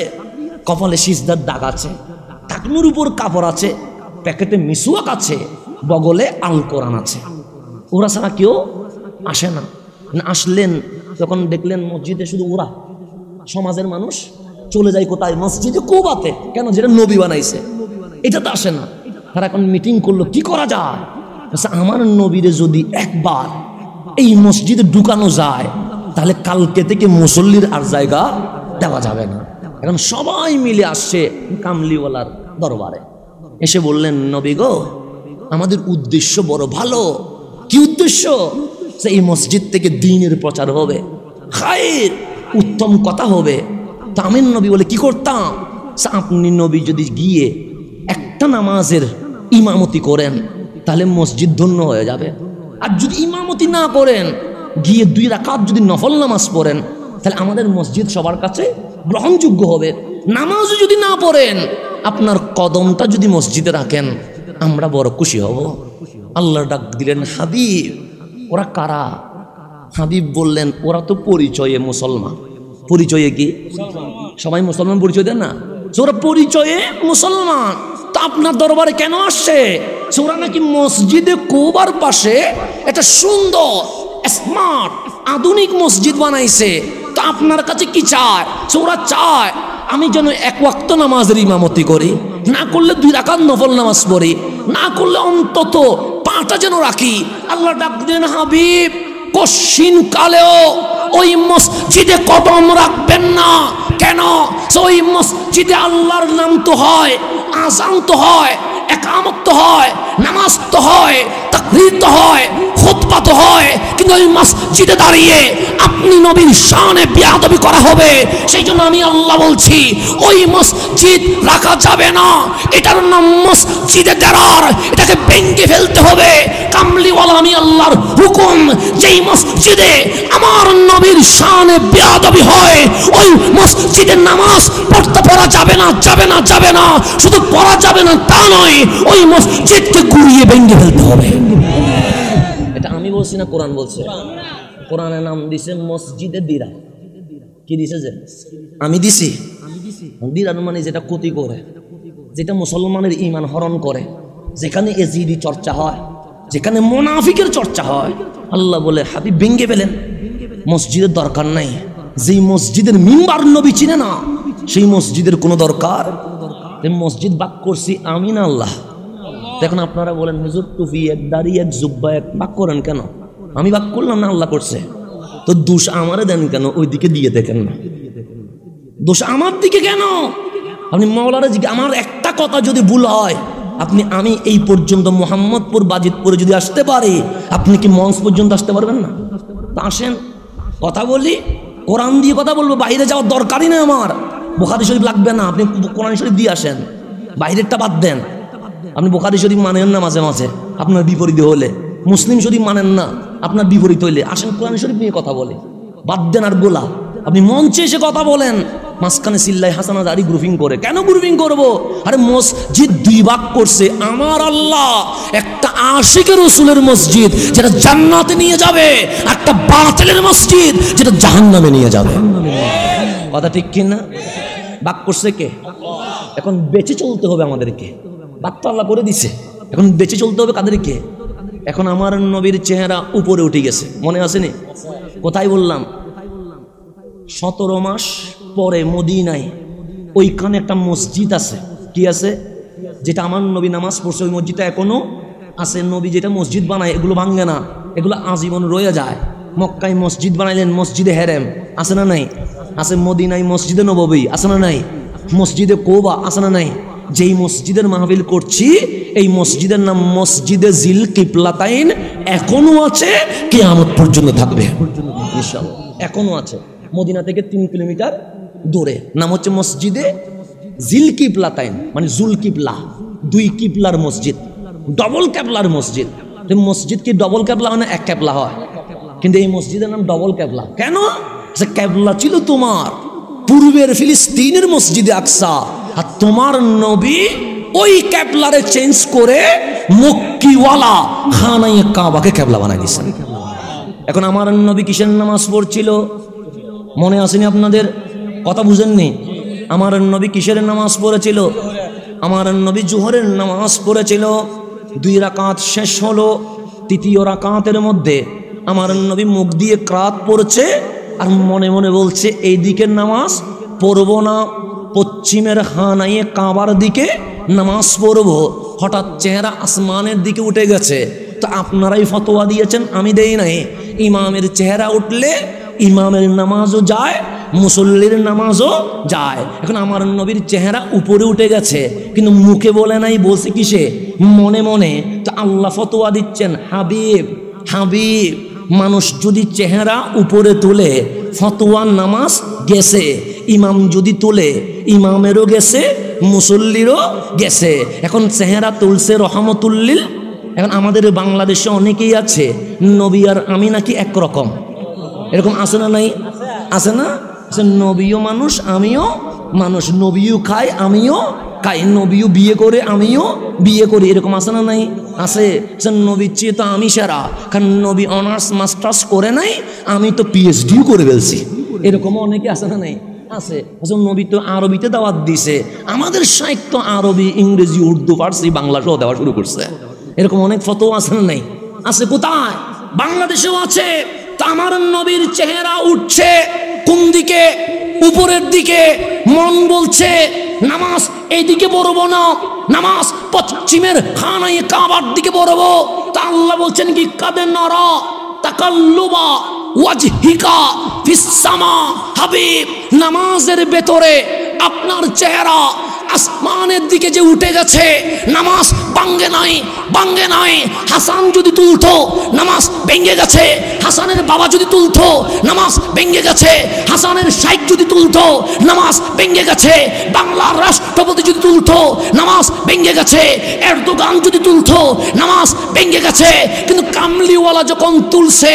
কপালে সিজদার দাগ আছে, টাকনুর উপর কাপড় আছে, প্যাকেটে মিসওয়াক আছে, বগলে আল কোরআন আছে। ওরা ছাড়া কেউ আসে না। আসলেন তখন দেখলেন মসজিদে শুধু ওরা, সমাজের মানুষ চলে যায় কোথায়? মসজিদে কুবাতে। কেন? যেটা নবী বানাইছে, এটাতে আসে না। তারা এখন মিটিং করলো কি করা যায়। আমার নবীরে যদি একবার এই মসজিদে ঢুকানো যায় তাহলে কালকে থেকে মুসল্লির আর জায়গা দেওয়া যাবে না। এখন সবাই মিলে আসছে কামলিওয়ালার দরবারে, এসে বললেন নবী গো, আমাদের উদ্দেশ্য বড় ভালো। কি উদ্দেশ্য? এই মসজিদ থেকে দ্বীনের প্রচার হবে, খায়ের উত্তম কথা হবে। তা আমি নবী বলে কি করতাম? আপনি নবী যদি গিয়ে একটা নামাজের ইমামতি করেন তাহলে মসজিদ ধন্য হয়ে যাবে। আর যদি ইমামতি না করেন, গিয়ে 2 রাকাত যদি নফল নামাজ পড়েন তাহলে আমাদের মসজিদ সবার কাছে গ্রহণযোগ্য হবে। নামাজ যদি না পড়েন, আপনার কদমটা যদি মসজিদে রাখেন, আমরা বড় খুশি হব। আল্লাহ ডাক দিলেন, হাবিব ওরা কারা? হাবিব বললেন, ওরা তো পরিচয়ে মুসলমান। পরিচয়ে কি? সবাই মুসলমান পরিচয় দেন না? ওরা পরিচয়ে মুসলমান, তা আপনার দরবারে কেন আসছে? ওরা নাকি মসজিদে কুবার পাশে একটা সুন্দর স্মার্ট আধুনিক মসজিদ বানাইছে, তো আপনার কাছে কি চায়? ওরা চায় আমি যেন এক ওয়াক্ত নামাজের ইমামতি করি, না করলে 2 রাকাত নফল নামাজ পড়ি, না করলে অন্তত 5টা যেন রাখি। আল্লাহ ডাক দিলেন, হাবিব কশিন কালেও ওই মসজিদে কদম রাখবেন না। কেন? ওই মসজিদে আল্লাহর নাম তো হয়, আযান তো হয়, একামত তো হয়, নামাজ তো হয়, তাকবীর তো হয়, খুতবা তো হয়, কিন্তু ওই মসজিদে দাঁড়িয়ে আপনি নবীর শানে বেয়াদবি করা হবে। সেই জন্য আমি আল্লাহ বলছি, ওই মসজিদ রাখা যাবে না। এটার নাম মসজিদে দেরার, এটাকে ভেঙে ফেলতে হবে। কামলিওয়ালা আমি আল্লাহর হুকুম, যেই মসজিদে আমার নবীর শানে বেয়াদবি হয়, ওই মসজিদে নামাজ পড়তে পড়া যাবে না, যাবে না, যাবে না। শুধু পড়া যাবে না তা নয়, ওই মসজিদকে গুড়িয়ে ভেঙে ফেলতে হবে। এটা আমি বলছি না, কোরআন বলছে। কোরআনের নাম দিছে মসজিদে দিরা। কি দিছে? যে আমি দিছি। দিরান মানে যেটা ক্ষতি করে, যেটা মুসলমানের ঈমান হরণ করে, যেখানে এজিদি চর্চা হয়, যেখানে মুনাফিকের চর্চা হয়। আল্লাহ বলে, হাবিব ভেঙে ফেলেন, মসজিদের দরকার নাই। যেই মসজিদের মিম্বার নবী চিনে না, সেই মসজিদের কোনো দরকার। মসজিদ বাক করছি আমি না আল্লাহ। এখন আপনারা বলেন, হুজুর টুপি এক, দাড়ি এক, জুব্বা এক, বাক করেন কেন? আমি বাক করলাম না, আল্লাহ করছে। তো দোষ আমারে দেন কেন? ওই দিকে দিয়ে দেখেন না, দোষ আমার দিকে কেন? আপনি মাওলানা জি, আমার একটা কথা যদি ভুল হয়, আমি এই পর্যন্ত মোহাম্মদপুর বাজিতপুরে যদি আসতে পারি, আপনি কি মঞ্চ পর্যন্ত আসতে পারবেন না? তা আসেন, কথা বলি, কোরআন দিয়ে কথা বলবো। বাইরে যাওয়ার দরকারই নেই আমার। বুখারী শরীফ লাগবে না, আপনি কোরআন শরীফ দিয়ে আসেন, বাইরেরটা বাদ দেন। আপনি বুখারী শরীফ মানেন না, মাঝে মাঝে আপনার বিপরীত হলে, মুসলিম শরীফ মানেন না, আপনার বিপরীত হইলে, আসেন কোরআন শরীফ নিয়ে কথা বলে। বাদ দেন আর গোলা। আপনি মঞ্চে এসে কথা বলেন, মাঝখানে সিল্লাই হাসানা দাড়ি গ্রুপিং করে। কেন গ্রুপিং করব? আরে মসজিদ 2 ভাগ করছে আমার আল্লাহ। একটা আশিকের রাসূলের মসজিদ যেটা জান্নাতে নিয়ে যাবে, একটা বাতিলের মসজিদ যেটা জাহান্নামে নিয়ে যাবে। কথা ঠিক কি না? ভাগ করছে কে? এখন বেঁচে চলতে হবে আমাদেরকে। ভাগ তো আল্লাহ করে দিছে, এখন বেঁচে চলতে হবে কাদেরকে? এখন আমার নবীর চেহারা উপরে উঠে গেছে, মনে আসেনি? কোথায় বললাম? 17 মাস পরে মদিনায় ওইখানে একটা মসজিদ আছে। কি আছে? যেটা আমার নবী নামাজ পড়ছে, ওই মসজিদটা এখনো আছে। নবী যেটা মসজিদ বানায়, এগুলো ভাঙে না, এগুলো আজীবন রয়ে যায়। মক্কায় মসজিদ বানাইলেন, মসজিদে হেরেম আছে না নাই? আছে। মদিনায় মসজিদে নববী আছে না নাই? মসজিদে কোবা আছে না নাই? যেই মসজিদের মাহফিল করছি, এই মসজিদের নাম মসজিদে জিল কিবলাতাইন, এখনো আছে, কিয়ামত পর্যন্ত থাকবে ইনশাআল্লাহ। এখনো আছে, মদিনা থেকে 3 কিলোমিটার দূরে। নাম হচ্ছে মসজিদে জিল কিবলাতাইন, মানে জুল কিবলা, 2 কিবলার মসজিদ, ডবল কেবলার মসজিদ। মসজিদ কি ডবল কেবলা হয় না এক কেবলা হয়? কিন্তু এই মসজিদের নাম ডবল কেবলা। কেন? যে কেবলা ছিল তোমার পূর্বের ফিলিস্তিনের মসজিদে আকসা, আর তোমার নবী ওই কেবলারে চেঞ্জ করে মক্কিওয়ালা খানায়ে কাবাকে কেবলা বানাই দিয়েছেন। এখন আমার নবী কিসের নামাজ পড়ছিল? মনে আসেনি আপনাদের? কথা বুঝেননি? আমার নবী কিসের নামাজ পড়েছিল? আমার নবী জোহরের নামাজ পড়েছিল। 2 রাকাত শেষ হলো, 3য় রাকাতের মধ্যে আমার নবী মুখ দিয়ে কিরাত পড়ছে, আর মনে মনে বলছে এই দিকের নামাজ পড়ব না, পশ্চিমের খানায়ে কাবার দিকে নামাজ পড়ব। হঠাৎ চেহারা আসমানের দিকে উঠে গেছে। তো আপনারাই ফতোয়া দিয়েছেন, আমি দেই নাই। ইমামের চেহারা উঠলে ইমামের নামাজও যায়, মুসল্লির নামাজও যায়। এখন আমার নবীর চেহারা উপরে উঠে গেছে, কিন্তু মুখে বলে নাই, বলছে কিসে? মনে মনে। তো আল্লাহ ফতোয়া দিচ্ছেন, হাবিব হাবিব, মানুষ যদি চেহারা উপরে তোলে, ফতোয়া নামাজ গেছে। ইমাম যদি তোলে, ইমামেরও গেছে, মুসল্লিরও গেছে। এখন চেহারা তুলছে রহমতুল্লিল। এখন আমাদের বাংলাদেশে অনেকেই আছে, নবী আর আমি নাকি একরকম, এরকম আছে না নাই? আছে না? নবীও মানুষ, আমিও মানুষ নবীও খায় আমিও খাই, নবীও বিয়ে করে আমিও বিয়ে করি, এরকম আছে না নাই? আছে। নবীর চেয়ে তো আমি সেরা, কারণ নবী অনার্স মাস্টার্স করে নাই, আমি তো পিএইচডিও করে ফেলছি, এরকম অনেকে আছে না নাই? আছে। নবী তো আরবিতে দাওয়াত দিছে, আমাদের সাহিত্য আরবি, ইংরেজি, উর্দু, ফার্সি, বাংলা সহ দেওয়া শুরু করছে, এরকম অনেক ফতোয়া আছে না নাই? আছে। কোথায়? বাংলাদেশেও আছে। তা আমার নবীর চেহারা উঠছে কোন দিকে? উপরের দিকে। মন বলছে নামাজ এইদিকে পড়বো না, নামাজ পশ্চিমের খানায় কাবার দিকে পড়বো। তা আল্লাহ বলছেন কি কাদের নরা তাকাল্লুবা ওয়াজহিকা ফিস সামা। হাবিব, নামাজের ভেতরে আপনার চেহারা আসমানের দিকে যে উঠে গেছে, নামাজ ভাঙ্গে নাই, ভাঙ্গে নাই। হাসান যদি তুলতো নামাজ ভেঙে গেছে, হাসানের বাবা যদি তুলতো নামাজ ভেঙে গেছে, হাসানের শাইখ যদি তুলতো নামাজ ভেঙে গেছে, বাংলার রাষ্ট্রপতি যদি তুলতো নামাজ ভেঙে গেছে, এরদোগান যদি তুলতো নামাজ ভেঙে গেছে। কিন্তু কামলিওয়ালা যখন তুলছে,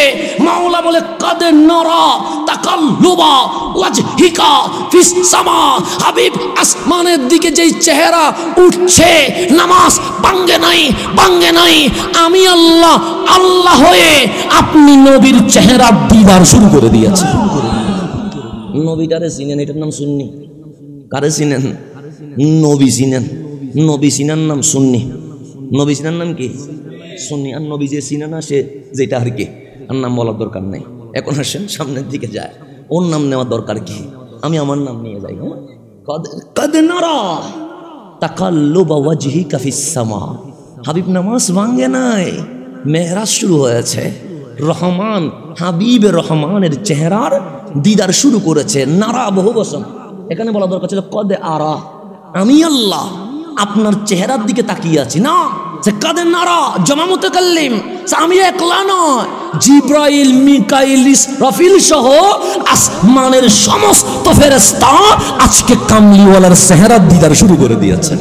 মাওলা বলে কাদের নরা তাকাল্লুবা ওয়াজহিকা ফিস সামা। হাবিব, আসমানের দিকে যেই চেহারা উঠছে, নামাজ ভাঙ্গে নাই, ভাঙ্গে নাই। আমি আল্লাহ, আল্লাহ হয়ে আপনি নবীর চেহারা দিদার শুরু করে দিয়েছেন। নবীটারে চিনেন, এটার নাম সুন্নি। কারে চিনেন? নবী চিনেন। নবী চিনার নাম সুন্নি। নবী চিনার নাম কি? সুন্নি। আর নবী যে চিনে না, সে যেটা আর কি, আর নাম বলার দরকার নেই। এখন আসেন সামনের দিকে যায়, ওর নাম নেওয়ার দরকার কি? আমি আমার নাম নিয়ে যাই। কদ নারা তাকাল্লুবা ওয়াজহিকা ফিস সামা। হাবিব, নামাজ ভাঙ্গে নাই, মেহরাজ শুরু হয়েছে। রহমান, হাবিব রহমানের চেহারার দিদার শুরু করেছে। নারা বহু বচন, এখানে বলা দরকার ছিল কদে আরা, আমি আল্লাহ আপনার চেহারার দিকে তাকিয়ে আছি। না, সে কাদের নারা জমা মুতাকাল্লিম, আমি একলা নয়, জিব্রাইল, মিকাইল, ইসরাফিল সহ আসমানের সমস্ত ফেরেশতা আজকে কামলিওয়ালার চেহারার দিদার শুরু করে দিয়েছে।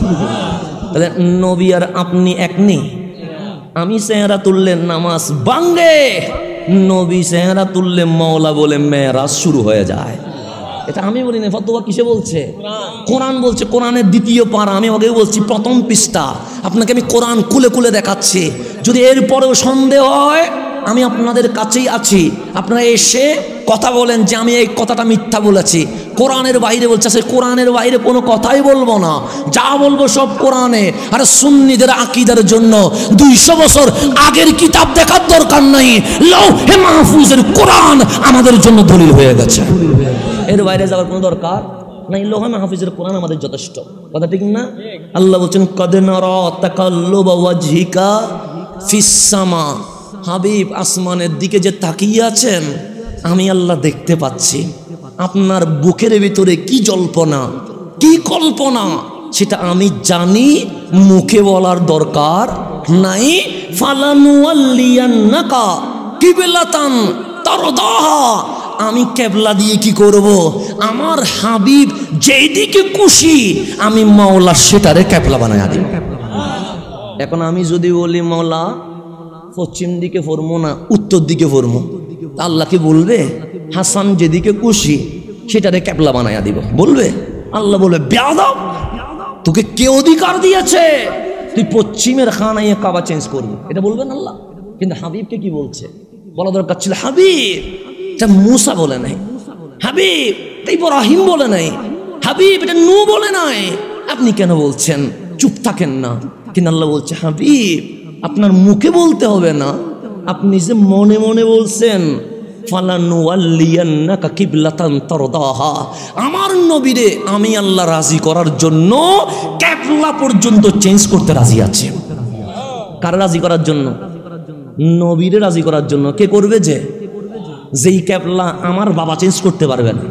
তাহলে নবী আর আপনি এক নেই। আমি চেহারা তুললে নামাজ ভাঙ্গে, নবী চেহারা তুললে মাওলা বলে মেরাজ শুরু হয়ে যায়। এটা আমি বলি না, ফতোয়া কিসে বলছে? কোরআন বলছে। কোরআনের দ্বিতীয় পারা, আমি আগেও বলছি, প্রথম পৃষ্ঠা। আপনাকে আমি কোরআন খুলে খুলে দেখাচ্ছি। যদি এরপরেও সন্দেহ হয়, আমি আপনাদের কাছেই আছি, আপনারা এসে কথা বলেন যে আমি এই কথাটা মিথ্যা বলেছি। কোরআনের বাইরে বলছে, সে কোরআনের বাইরে কোনো কথাই বলবো না, যা বলবো সব কোরআনে। আর সুন্নিদের আকীদার জন্য 200 বছর আগের কিতাব দেখার দরকার নাই, লৌহে মাহফুজের কোরআন আমাদের জন্য দলিল হয়ে গেছে। এর বাইরে যাওয়ার কোনো দরকার নাই, লৌহে মাহফুজের কোরআন আমাদের যথেষ্ট। কথা ঠিক না? আল্লাহ বলছেন কদ নারা তাকাল্লুবা ওয়াজহিকা ফিস সামা। হাবিব, আসমানের দিকে যে তাকিয়ে আছেন, আমি আল্লাহ দেখতে পাচ্ছি। আপনার বুকের ভিতরে কি জল্পনা, কি কল্পনা, সেটা আমি জানি, মুখে বলার দরকার নাই। ফালানুওয়াল্লিয়ান্নাকা কিবলাতান তারদাহা। আমি কেবলা দিয়ে কি করব? আমার হাবিব যেই দিকে খুশি আমি মাওলা সেটারে কেবলা বানায়া দিব। এখন আমি যদি বলি মাওলা পশ্চিম দিকে ফরমো না, উত্তর দিকে ফরমো, আল্লাহকে বলবে হাসান যেদিকে খুশি সেটারে কেবলা বানায়া দিব? বলবে? আল্লাহ বলবে বেয়াদব, তোকে কে অধিকার দিয়েছে তুই পশ্চিমের খানায় কাবা চেঞ্জ করবি? এটা বলবেন আল্লাহ। কিন্তু হাবিবকে কি বলছে? বলা দরকার ছিল হাবিব, এটা মুসা বলে নাই, হাবিব এটা ইব্রাহিম বলে নাই, হাবিব এটা নূহ বলে নাই, আপনি কেন বলছেন? চুপ থাকেন না। কিন্তু আল্লাহ বলছে হাবিব আপনার মুখে বলতে হবে না, আপনি যে মনে মনে বলছেন ফালানুওয়াল্লিয়ান্নাকা কিবলাতান তারদাহা। আমার নবীরে আমি আল্লাহ রাজি করার জন্য কিবলা পর্যন্ত চেঞ্জ করতে রাজি আছি। কার রাজি করার জন্য? নবীরে রাজি করার জন্য। কে করবে? যেই কিবলা আমার বাবা চেঞ্জ করতে পারবে না,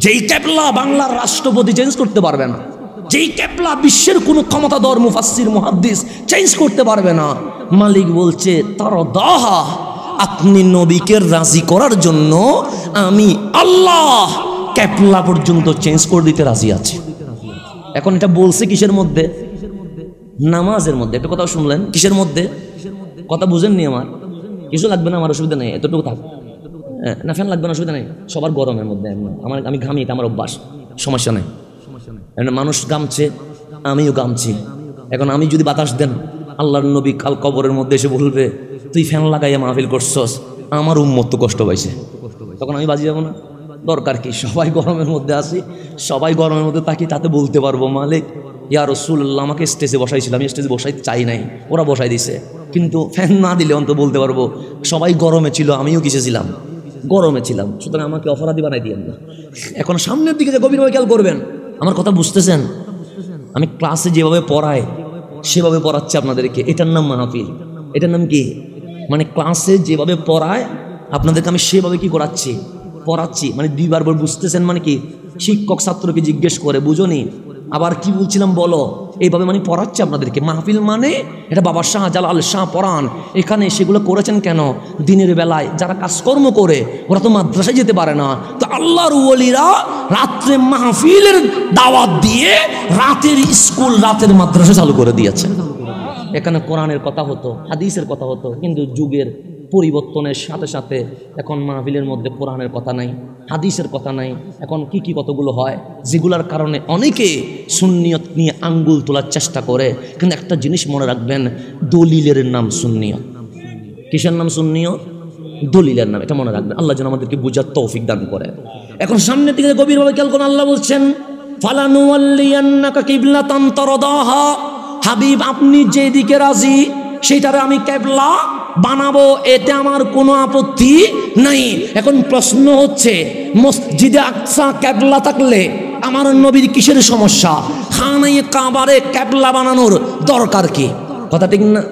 যেই কিবলা বাংলার রাষ্ট্রপতি চেঞ্জ করতে পারবে না, যেই কিবলা বিশ্বের কোনো ক্ষমতাধর মুফাসসির মুহাদ্দিস চেঞ্জ করতে পারবে না। মালিক বলছে তারদাহা, আপনি নবীকে রাজি করার জন্য আমি আল্লাহ কিবলা পর্যন্ত চেঞ্জ করে দিতে রাজি আছি। এখন এটা বলছে কিসের মধ্যে? নামাজের মধ্যে। একটা কথা শুনলেন, কিসের মধ্যে? কথা বুঝেননি? আমার কিছু লাগবে না, আমার অসুবিধা নেই, এতটুকু থাক না। ফ্যান লাগবে না, অসুবিধা নেই, সবার গরমের মধ্যে। আমি ঘামি, এটা আমার অভ্যাস, সমস্যা নেই। মানুষ গামছে, আমিও গামছি। এখন আমি যদি বাতাস দেন, আল্লাহর নবী কাল কবরের মধ্যে এসে বলবে তুই ফ্যান লাগাইয়া মাহফিল করছস, আমার উম্মত তো কষ্ট পাইছে, তখন আমি বাজি যাবো না? দরকার কি? সবাই গরমের মধ্যে আসি, সবাই গরমের মধ্যে থাকি, তাতে বলতে পারবো মালিক ইয়া রাসূলুল্লাহ আমাকে স্টেজে বসাইছিল, আমি স্টেজে বসাইতে চাই নাই, ওরা বসাই দিছে। কিন্তু ফ্যান না দিলে অন্তত বলতে পারবো সবাই গরমে ছিল, আমিও কিসে ছিলাম? গরমে ছিলাম। সুতরাং আমাকে অপরাধী বানাই দিয়েন না। এখন সামনের দিকে যে গভীরভাবে খেয়াল করবেন, আমার কথা বুঝতেছেন? আমি ক্লাসে যেভাবে পড়াই সেভাবে পড়াচ্ছি আপনাদেরকে, এটার নাম মাহফিল। এটার নাম কি? মানে ক্লাসে যেভাবে পড়ায় আপনাদেরকে আমি সেভাবে কি করাচ্ছি? পড়াচ্ছি। মানে দুইবার বুঝতেছেন মানে কি? শিক্ষক ছাত্রকে জিজ্ঞেস করে বুঝনি, আবার কি বলছিলাম বলো, এইভাবে মানে পড়াচ্ছে আপনাদেরকে। মাহফিল মানে এটা বাবা শাহজালাল শাহ পরান এখানে সেগুলো করেছেন কেন? দিনের বেলায় যারা কাজকর্ম করে ওরা তো মাদ্রাসায় যেতে পারে না, তো আল্লাহর ওলিরা রাত্রে মাহফিলের দাওয়াত দিয়ে রাতের স্কুল, রাতের মাদ্রাসা চালু করে দিয়েছে। এখানে কোরআনের কথা হতো, হাদিসের কথা হতো, কিন্তু যুগের পরিবর্তনের সাথে সাথে এখন মাহফিলের মধ্যে কোরআনের কথা নাই, হাদিসের কথা নাই। এখন কি কি কতগুলো হয়, যেগুলোর কারণে অনেকে সুন্নিয়ত নিয়ে আঙ্গুল তোলার চেষ্টা করে। কিন্তু একটা জিনিস মনে রাখবেন, দলিলের নাম সুন্নিয়ত। কিসের নাম সুন্নিয়ত? দলিলের নাম। এটা মনে রাখবেন। আল্লাহ যেন আমাদেরকে বুঝার তৌফিক দান করে। এখন সামনের দিকে গভীরভাবে খেয়াল করুন, আল্লাহ বলছেন ফালানুওয়াল্লিয়ান্নাকা কিবলাতান তারদাহা, হাবিব আপনি যেদিকে রাজি সেটারে আমি কিবলা বানাবো, এতে আমার কোনো আপত্তি নাই। এখন প্রশ্ন হচ্ছে, মসজিদে আকসা কিবলা থাকলে আমার নবীর কিসের সমস্যা? খানায়ে কাবারে কিবলা বানানোর দরকার কি? কথা ঠিক না?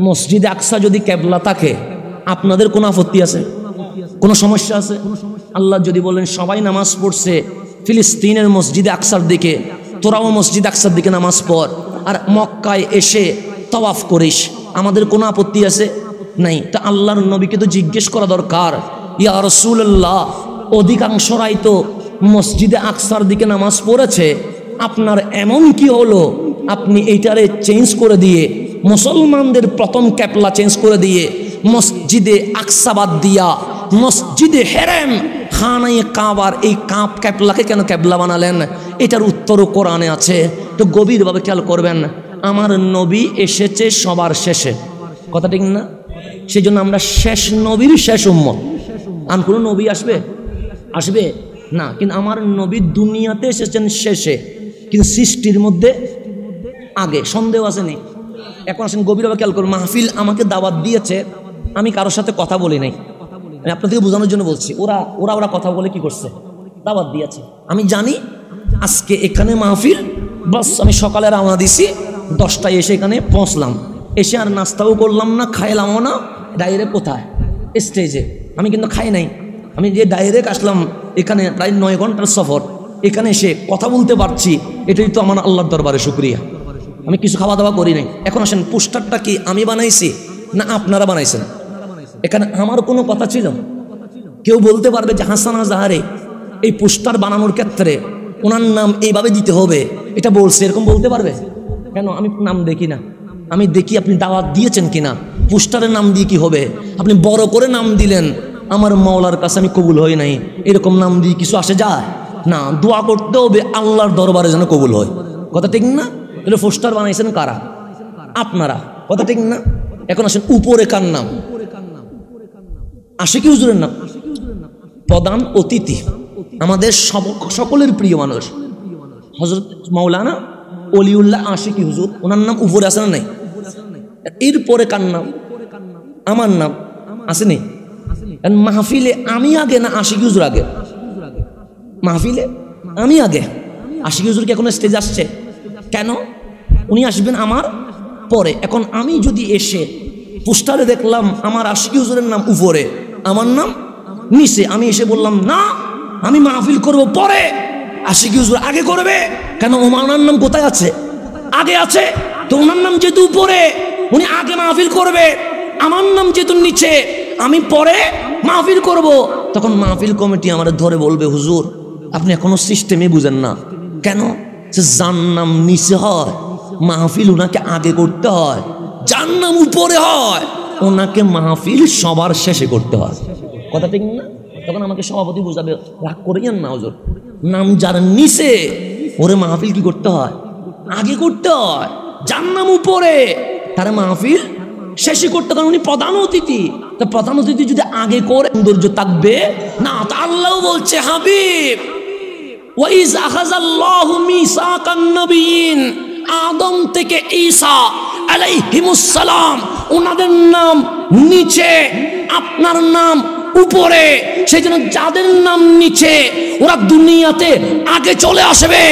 মসজিদে আকসা যদি কিবলা থাকে আপনাদের কোনো আপত্তি আছে? কোনো সমস্যা আছে? আল্লাহ যদি বলেন সবাই নামাজ পড়ছে ফিলিস্তিনের মসজিদে আকসার দিকে, তোরাও মসজিদ আকসার দিকে নামাজ পড়, আর মক্কায় এসে তাওয়াফ করিস, আমাদের কোনো আপত্তি আছে? নাই। তা আল্লাহর নবীকে তো জিজ্ঞেস করা দরকার, ইয়া রাসূলুল্লাহ অধিকাংশরাই তো মসজিদে আকসার দিকে নামাজ পড়েছে, আপনার এমন কি হলো আপনি এইটারে চেঞ্জ করে দিয়ে মুসলমানদের প্রথম কিবলা চেঞ্জ করে দিয়ে মসজিদে আকসা বাদ দিয়া মসজিদে হেরেম খানায়ে কাবার এই কিবলাকে কেন কিবলা বানালেন? এটার উত্তরও কোরআনে আছে। তো গভীরভাবে খেয়াল করবেন, আমার নবী এসেছে সবার শেষে, কথা ঠিক না? সেই জন্য আমরা শেষ নবীর শেষ উম্মত। আর কোনো নবী আসবে আসবে না, কিন্তু আমার নবী দুনিয়াতে এসেছেন শেষে, কিন্তু সৃষ্টির মধ্যে আগে। সন্দেহ আসেনি? এখন আসেন গভীরভাবে খেয়াল করুন, মাহফিল আমাকে দাওয়াত দিয়েছে, আমি কারোর সাথে কথা বলি নাই, আমি আপনাদেরকে বোঝানোর জন্য বলছি। ওরা ওরা ওরা কথা বলে কি করছে? দাওয়াত দিয়েছে। আমি জানি আজকে এখানে মাহফিল, বাস আমি সকালে রওনা দিছি, 10টায় এসে এখানে পৌঁছলাম, এসে আর নাস্তাও করলাম না, খাইলামও না, ডাইরেক্ট কোথায়? স্টেজে। আমি কিন্তু খাই নাই, আমি যে ডাইরেক্ট আসলাম এখানে, প্রায় 9 ঘন্টার সফর, এখানে এসে কথা বলতে পারছি, এটাই তো আমার আল্লাহর দরবারে শুকরিয়া। আমি কিছু খাওয়া দাওয়া করি নাই। এখন আসেন, পোস্টারটা কি আমি বানাইছি না আপনারা বানাইছেন? এখানে আমার কোনো কথা ছিল? কেউ বলতে পারবে যে হাসান আজহারে এই পোস্টার বানানোর ক্ষেত্রে ওনার নাম এইভাবে দিতে হবে এটা বলছে, এরকম বলতে পারবে? কেন? আমি নাম দেখি না, আমি দেখি আপনি দাওয়াত দিয়েছেন কিনা। পোস্টারের নাম দিয়ে কি হবে? আপনি বড় করে নাম দিলেন, আমার মাওলার কাছে আমি কবুল হই নাই, এরকম নাম দিয়ে কিছু আসে যায় না। দোয়া করতে হবে আল্লাহর দরবারে যেন কবুল হয়, কথা ঠিক না? তাহলে পোস্টার বানাইছেন কারা? আপনারা, কথা ঠিক না? এখন আসেন উপরে কার নাম? আশিকি হুজুরের নাম। প্রধান অতিথি, আমাদের সকলের প্রিয় মানুষ হযরত মাওলানা ওলিউল্লাহ আশিকি হুজুর, ওনার নাম উপরে আছে না নাই? এরপরে কার নাম? আমার নাম আসেনি? মাহফিলে আমি আগে না আশিকি হুজুর আগে? মাহফিলে আমি আগে। আশিকি হুজুর কি এখন স্টেজ আসছে? কেন? উনি আসবেন আমার পরে। এখন আমি যদি এসে পোস্টারে দেখলাম আমার আশিকি হুজুরের নাম উপরে, আমার নাম নিচে, আমি এসে বললাম না আমি মাহফিল করব পরে, আশিকি হুজুর আগে করবে কেন? ওনার নাম কোথায় আছে? আগে আছে। তো ওনার নাম যেহেতু উপরে, উনি আগে মাহফিল করবে, আমার নাম যেহেতু নিচে, আমি পরে মাহফিল করব। তখন মাহফিল কমিটি আমার ধরে বলবে, হুজুর আপনি এখনো সিস্টেমে বুঝেন না। কেন? যে যার নাম নিচে হয় মাহফিল ওনাকে আগে করতে হয়, যার নাম উপরে হয় ওনাকে মাহফিল সবার শেষে করতে হয়, কথা ঠিক না? তখন আমাকে সভাপতি বুঝাবে, রাগ করিয়েন না হুজুর, নাম যার নিচে ওরে মাহফিল কি করতে হয়? আগে করতে হয়। জান্নাম উপরে, তারা মাহফিল শেষে করতে, কারণ উনি প্রধান অতিথি। তা প্রধান অতিথি যদি আগে করে সৌন্দর্য থাকবে না। তা আল্লাহ বলছে, হাবিব ওয়াইজ আখাযাল্লাহু মিসাকান নবিয়িন, আদম থেকে ঈসা আলাইহিমুস সালাম, ওনাদের নাম নিচে, আপনার নাম উপরে। সেই জন্য যাদের নাম নিচে ওরা দুনিয়াতে আগে চলে আসবে,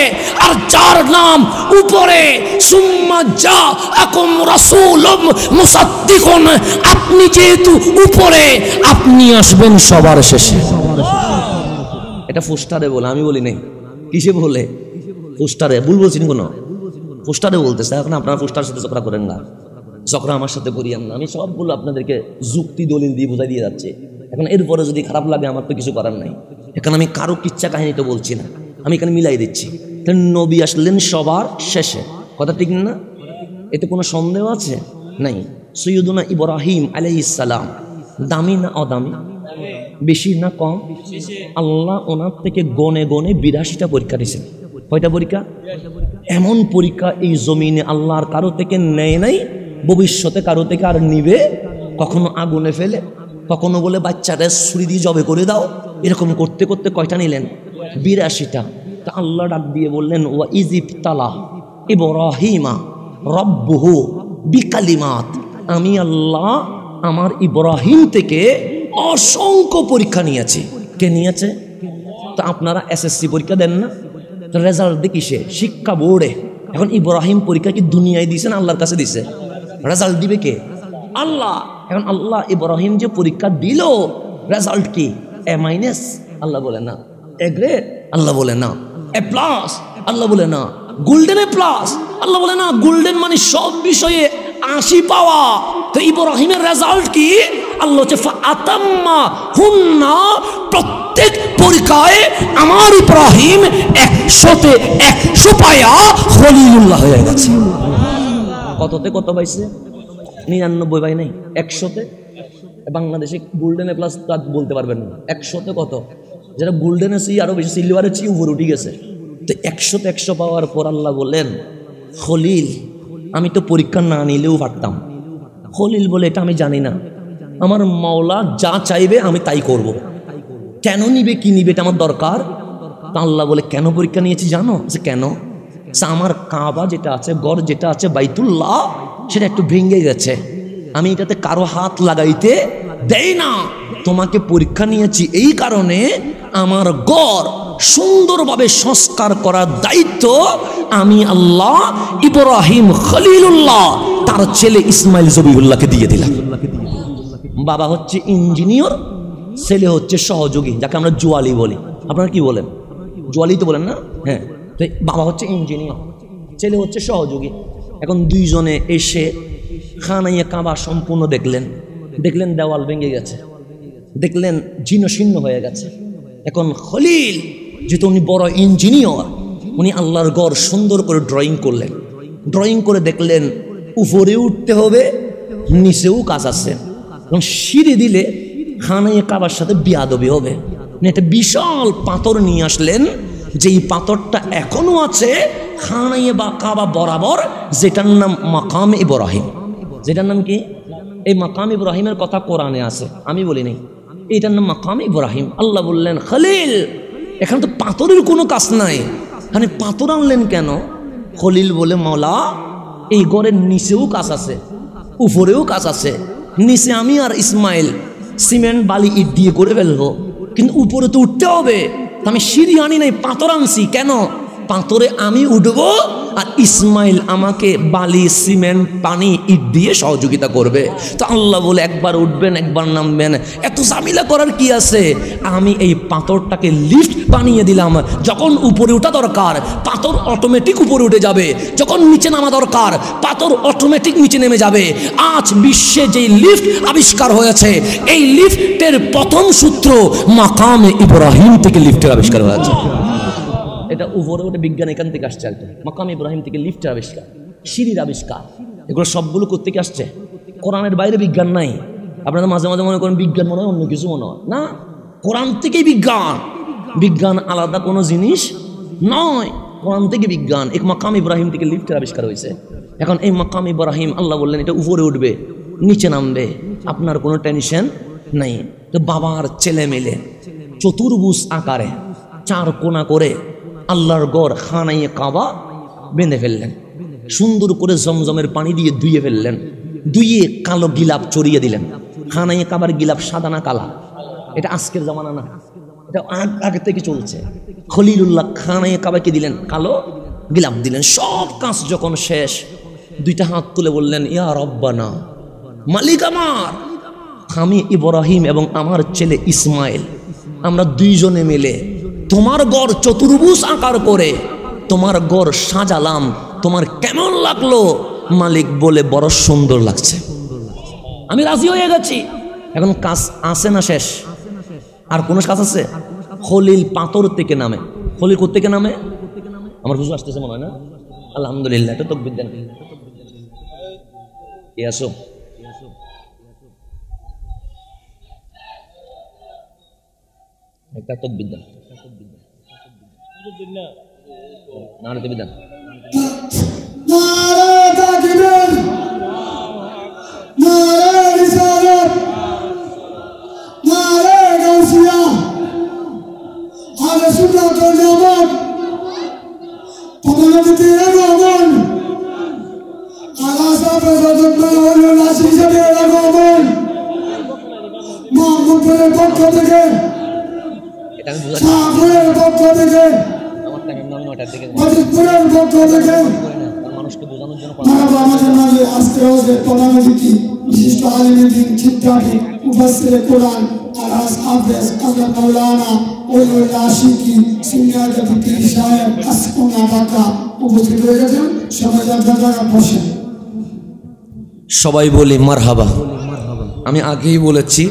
আর যার নাম উপরে সুম্মা জাআকুম রাসূলুম মুসাদ্দিকুন, আপনি যেহেতু উপরে আপনি আসবেন সবার শেষে। এটা পোস্টারে বলে, আমি বলি নাই। কিসে বলে? পোস্টারে। ভুল বলছেন কোনো? পোস্টারে বলতেছে। এখন আপনারা পোস্টার সাথে ঝগড়া করেন না, ঝগড়া আমার সাথে করিয়েন না। আমি সবগুলো আপনাদেরকে যুক্তি দলিল দিয়ে বোঝাই দিয়ে যাচ্ছে। এখন এরপরে যদি খারাপ লাগে আমার তো কিছু করার নাই। এখন আমি কারো কিচ্ছা কাহিনী তো বলছি না, আমি এখানে মিলাই দিচ্ছি। নবী আসলেন সবার শেষে, কথা ঠিক না? এতে কোনো সন্দেহ আছে? নাই। সৈয়দুনা ইব্রাহিম আলাইহিস সালাম দামি না অদামি? বেশি না কম? আল্লাহ ওনার থেকে গনে গনে 82টা পরীক্ষা দিয়েছেন। কয়টা পরীক্ষা? এমন পরীক্ষা এই জমিনে আল্লাহর কারো থেকে নেয় নাই, ভবিষ্যতে কারো থেকে আর নিবে। কখনো আগুনে ফেলে, কখনো বলে বাচ্চাটা ছুরি দিয়ে জবে করে দাও। এরকম করতে করতে কয়টা নিলেন? 82টা। তা আল্লাহ ডাক দিয়ে বললেন, ওয়া ইজিবতালা ইব্রাহিমা রব্বুহু বিকালিমাত, আমি আল্লাহ আমার ইব্রাহিম থেকে অসংখ্য পরীক্ষা নিয়েছি। কে নিয়েছে? তা আপনারা এসএসসি পরীক্ষা দেন না, রেজাল্ট দেখিছে শিক্ষা বোর্ডে। এখন ইব্রাহিম পরীক্ষা কি দুনিয়ায় দিয়েছে না আল্লাহর কাছে দিছে? রেজাল্ট দিবে কে? আল্লাহ। এখন আল্লাহ ইব্রাহিম যে পরীক্ষা দিল, রেজাল্ট কি? এ মাইনাস? আল্লাহ বলে না। A grade? আল্লাহ বলে না। এ প্লাস? আল্লাহ বলে না। Golden A plus? আল্লাহ বলে না। গোল্ডেন মানে সব বিষয়ে 80 পাওয়া। তো ইব্রাহিমের রেজাল্ট কি? আল্লাহ হচ্ছে ফাতাম্মা হুন্না, প্রত্যেক পরীক্ষায় আমার ইব্রাহিম 100তে 100 পায়া খলিলুল্লাহ হয়ে গেছে। কততে কত পাইছে? 99 পাই নাই, 100তে। বাংলাদেশে গোল্ডেন এ প্লাস বলতে পারবেন না। 100তে কত? যেটা গোল্ডেন আছে আরো বেশি, সিলভারের চেয়ে উপরে উঠে গেছে। তো 100তে 100 পাওয়ার পর আল্লাহ বললেন, খলিল আমি তো পরীক্ষা না নিলেও পারতাম। খলিল বলে, এটা আমি জানি না, আমার মাওলা যা চাইবে আমি তাই করব। কেন নিবে, কি নিবে, এটা আমার দরকার। তা আল্লাহ বলে, কেন পরীক্ষা নিয়েছি জানো? যে কেন? আমার কাবা যেটা আছে, গড় যেটা আছে বাইতুল্লাহ, সেটা একটু ভেঙে গেছে। আমি এটাতে কারো হাত লাগাইতে দেই না। তোমাকে পরীক্ষা নিয়েছি এই কারণে, আমার গড় সুন্দরভাবে সংস্কার করার দায়িত্ব আমি আল্লাহ ইব্রাহিম খলিলুল্লাহ তার ছেলে ইসমাইল জবিউল্লাহকে দিয়ে দিলাম। বাবা হচ্ছে ইঞ্জিনিয়ার, ছেলে হচ্ছে সহযোগী, যাকে আমরা জোয়ালি বলি। আপনারা কি বলেন? জোয়ালি তো বলেন না? হ্যাঁ। তো বাবা হচ্ছে ইঞ্জিনিয়ার, ছেলে হচ্ছে সহযোগী। এখন দুইজনে এসে খানাইয়া কাবা সম্পূর্ণ দেখলেন। দেখলেন দেওয়াল ভেঙে গেছে, দেখলেন জীর্ণশীর্ণ হয়ে গেছে। এখন খলিল যেহেতু উনি বড় ইঞ্জিনিয়ার, উনি আল্লাহর ঘর সুন্দর করে ড্রয়িং করলেন। ড্রয়িং করে দেখলেন উপরে উঠতে হবে, নিচেও কাজ আছে। এবং সিঁড়ি দিলে খানাইয়া কাবার সাথে বিয়াদবি হবে। একটা বিশাল পাথর নিয়ে আসলেন, যেই পাথরটা এখনো আছে খানাইয়া বা কাবা বরাবর, যেটার নাম মাকাম ইব্রাহিম। যেটার নাম কি? এই মাকাম ইব্রাহিমের কথা কোরআনে আছে, আমি বলি নাই। এটার নাম মাকাম ইব্রাহিম। আল্লাহ বললেন, খলিল এখানে তো পাথরের কোনো কাজ নাই, এখানে পাথর আনলেন কেন? খলিল বলে, মাওলা এই ঘরের নিচেও কাজ আছে, উপরেও কাজ আছে। নিচে আমি আর ইসমাইল সিমেন্ট বালি ইট দিয়ে করে ফেলবো, কিন্তু উপরে তো উঠতে হবে। আমি সিঁড়ি আনি নাই, পাথর আনছি। কেন? পাথরে আমি উঠবো আর ইসমাইল আমাকে বালি সিমেন্ট পানি ইট দিয়ে সহযোগিতা করবে। তো আল্লাহ বলে, একবার উঠবেন একবার নামবেন, এত ঝামেলা করার কি আছে? আমি এই পাথরটাকে লিফট বানিয়ে দিলাম। যখন উপরে ওঠা দরকার পাথর অটোমেটিক উপরে উঠে যাবে, যখন নিচে নামা দরকার পাথর অটোমেটিক নিচে নেমে যাবে। আজ বিশ্বে যেই লিফট আবিষ্কার হয়েছে, এই লিফটের প্রথম সূত্র মাকামে ইব্রাহিম থেকে লিফটের আবিষ্কার হয়েছে। এটা উপরে ওটা বিজ্ঞান এখান থেকে আসছে। একদম মাকাম ইব্রাহিম থেকে লিফটের আবিষ্কার, সিঁড়ির আবিষ্কার, এগুলো সবগুলো কোত্থেকে আসছে? কোরআনের বাইরে বিজ্ঞান নাই। আপনারা মাঝে মাঝে মনে করেন বিজ্ঞান মনে হয় অন্য কিছু মনে হয় না, কোরআন থেকেই বিজ্ঞান। বিজ্ঞান আলাদা কোনো জিনিস নয়। কোরআন থেকে বিজ্ঞান। এক মাকাম ইব্রাহিম থেকে লিফটের আবিষ্কার হয়েছে। এখন এই মাকাম ইব্রাহিম আল্লাহ বললেন এটা উপরে উঠবে, নিচে নামবে, আপনার কোনো টেনশন নাই। তো বাবার ছেলে মেলে চতুর্ভুজ আকারে 4 কোণা করে আল্লাহর গড় খানায়ে কাবা বেঁধে ফেললেন। সুন্দর করে জমজমের পানি দিয়ে ধুয়ে ফেললেন, ধুয়ে কালো গিলাপ চড়িয়ে দিলেন। খানায়ে কাবার গিলাপ সাদা না কালা? এটা আজকের জামানা না, এটা আগে থেকে চলছে। খলিলুল্লাহ খানায়ে কাবাকে দিলেন কালো গিলাপ দিলেন। সব কাজ যখন শেষ, 2টা হাত তুলে বললেন ইয়া রব্বানা, মালিক আমার, আমি ইব্রাহিম এবং আমার ছেলে ইসমাইল আমরা 2 জনে মিলে তোমার গড় চতুর্ভুজ আকার করে তোমার গড় সাজালাম, তোমার কেমন লাগলো? মালিক বলে বড় সুন্দর লাগছে, আমি রাজি হয়ে গেছি। এখন কাজ আছে না শেষ? আর কোন কাজ আছে? খলিল পাথর থেকে নামে। খলিল কোথা থেকে নামে? আমার হুজুর আসতেছে মনে হয় না? আলহামদুলিল্লাহ, এটা তাকবীর দেন। কে আসো? একটা তাকবীর দেন, নারে তাকবীর দেন। নারে তাকবীর, নারে রিসালাত, নারে গাউসিয়া, আলে সুন্নাত ওয়াল জামাত, তোমাদের দিনের রহমান, আলা সাফে সাদুল্লাহ ওয়াল নাসি সাবির রহমান, মাহমুদের পক্ষ থেকে, সাফের পক্ষ থেকে, মজিদপুরের পক্ষ থেকে মানুষকে বোঝানোর জন্য আমাদের মাঝে আজকে হচ্ছে প্রধানমন্ত্রী বিশিষ্ট আলিমুদ্দিন চিত্তাকি মুফাসসির কোরআন আলহাজ হাফেজ হযরত মাওলানা ওলিউল্লাহ আশিকি সিনিয়র ডেপুটি সাহেব আসকুনা ঢাকা উপস্থিত হয়ে গেছেন। সবাই জায়গা বসেন। সবাই বলি মারহাবা। আমি আগেই বলেছি,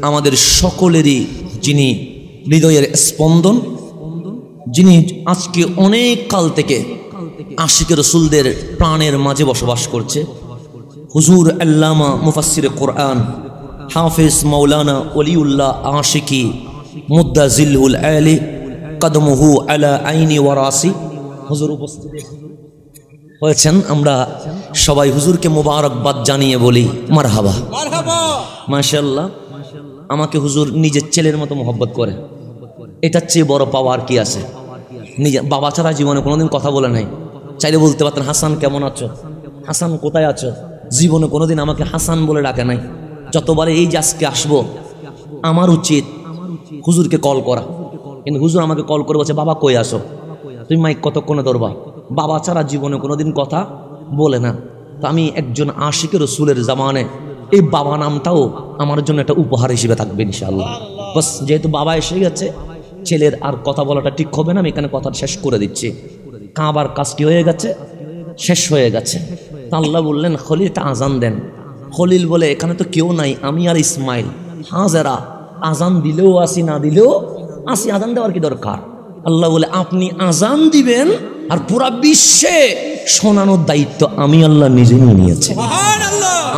আমাদের সকলেরই যিনি হৃদয়ের স্পন্দন, যিনি আজকে অনেক কাল থেকে আশিকে রসুলদের প্রাণের মাঝে বসবাস করছে, হুজুর আল্লামা মুফাসসির কোরআন হাফেজ মাওলানা ওলিউল্লাহ আশিকি মুদ্দাজিলহুল আলী কদমহু আলা আইনি ওয়ারাসি হুজুর উপস্থিত হয়েছেন। আমরা সবাই হুজুরকে মোবারকবাদ জানিয়ে বলি মারহাবা। মাশাআল্লাহ। আমাকে হুজুর নিজের ছেলের মতো মোহব্বত করে, এটার চেয়ে বড় পাওয়ার কি আছে? নিজে বাবা ছাড়া জীবনে কোনোদিন কথা বলে নাই। চাইলে বলতে পারতেন হাসান কেমন আছো, হাসান কোথায় আছো। জীবনে কোনোদিন আমাকে হাসান বলে ডাকে নাই। যতবারে এই যে আজকে আসবো, আমার উচিত হুজুরকে কল করা, কিন্তু হুজুর আমাকে কল করে বলছে বাবা কই আসো, তুমি মাইক কতক্ষণে ধরবা। বাবা ছাড়া জীবনে কোনোদিন কথা বলে না। তো আমি একজন আশিকে রসুলের জামানে এই বাবা নামটাও আমার জন্য একটা উপহার হিসেবে থাকবে ইনশাআল্লাহ। বাস, যেহেতু বাবা এসে গেছে, ছেলের আর কথা বলাটা ঠিক হবে না, আমি এখানে কথা শেষ করে দিচ্ছি। কাবার কাজটি হয়ে গেছে, শেষ হয়ে গেছে। তা আল্লাহ বললেন খলিলটা আজান দেন। খলিল বলে এখানে তো কেউ নাই, আমি আর ইসমাইল। হাজেরা, আজান দিলেও আসি, না দিলেও আসি, আজান দেওয়ার কি দরকার? আল্লাহ বলে আপনি আজান দিবেন আর পুরা বিশ্বে শোনানোর দায়িত্ব আমি আল্লাহ নিজে নিয়ে নিয়েছি।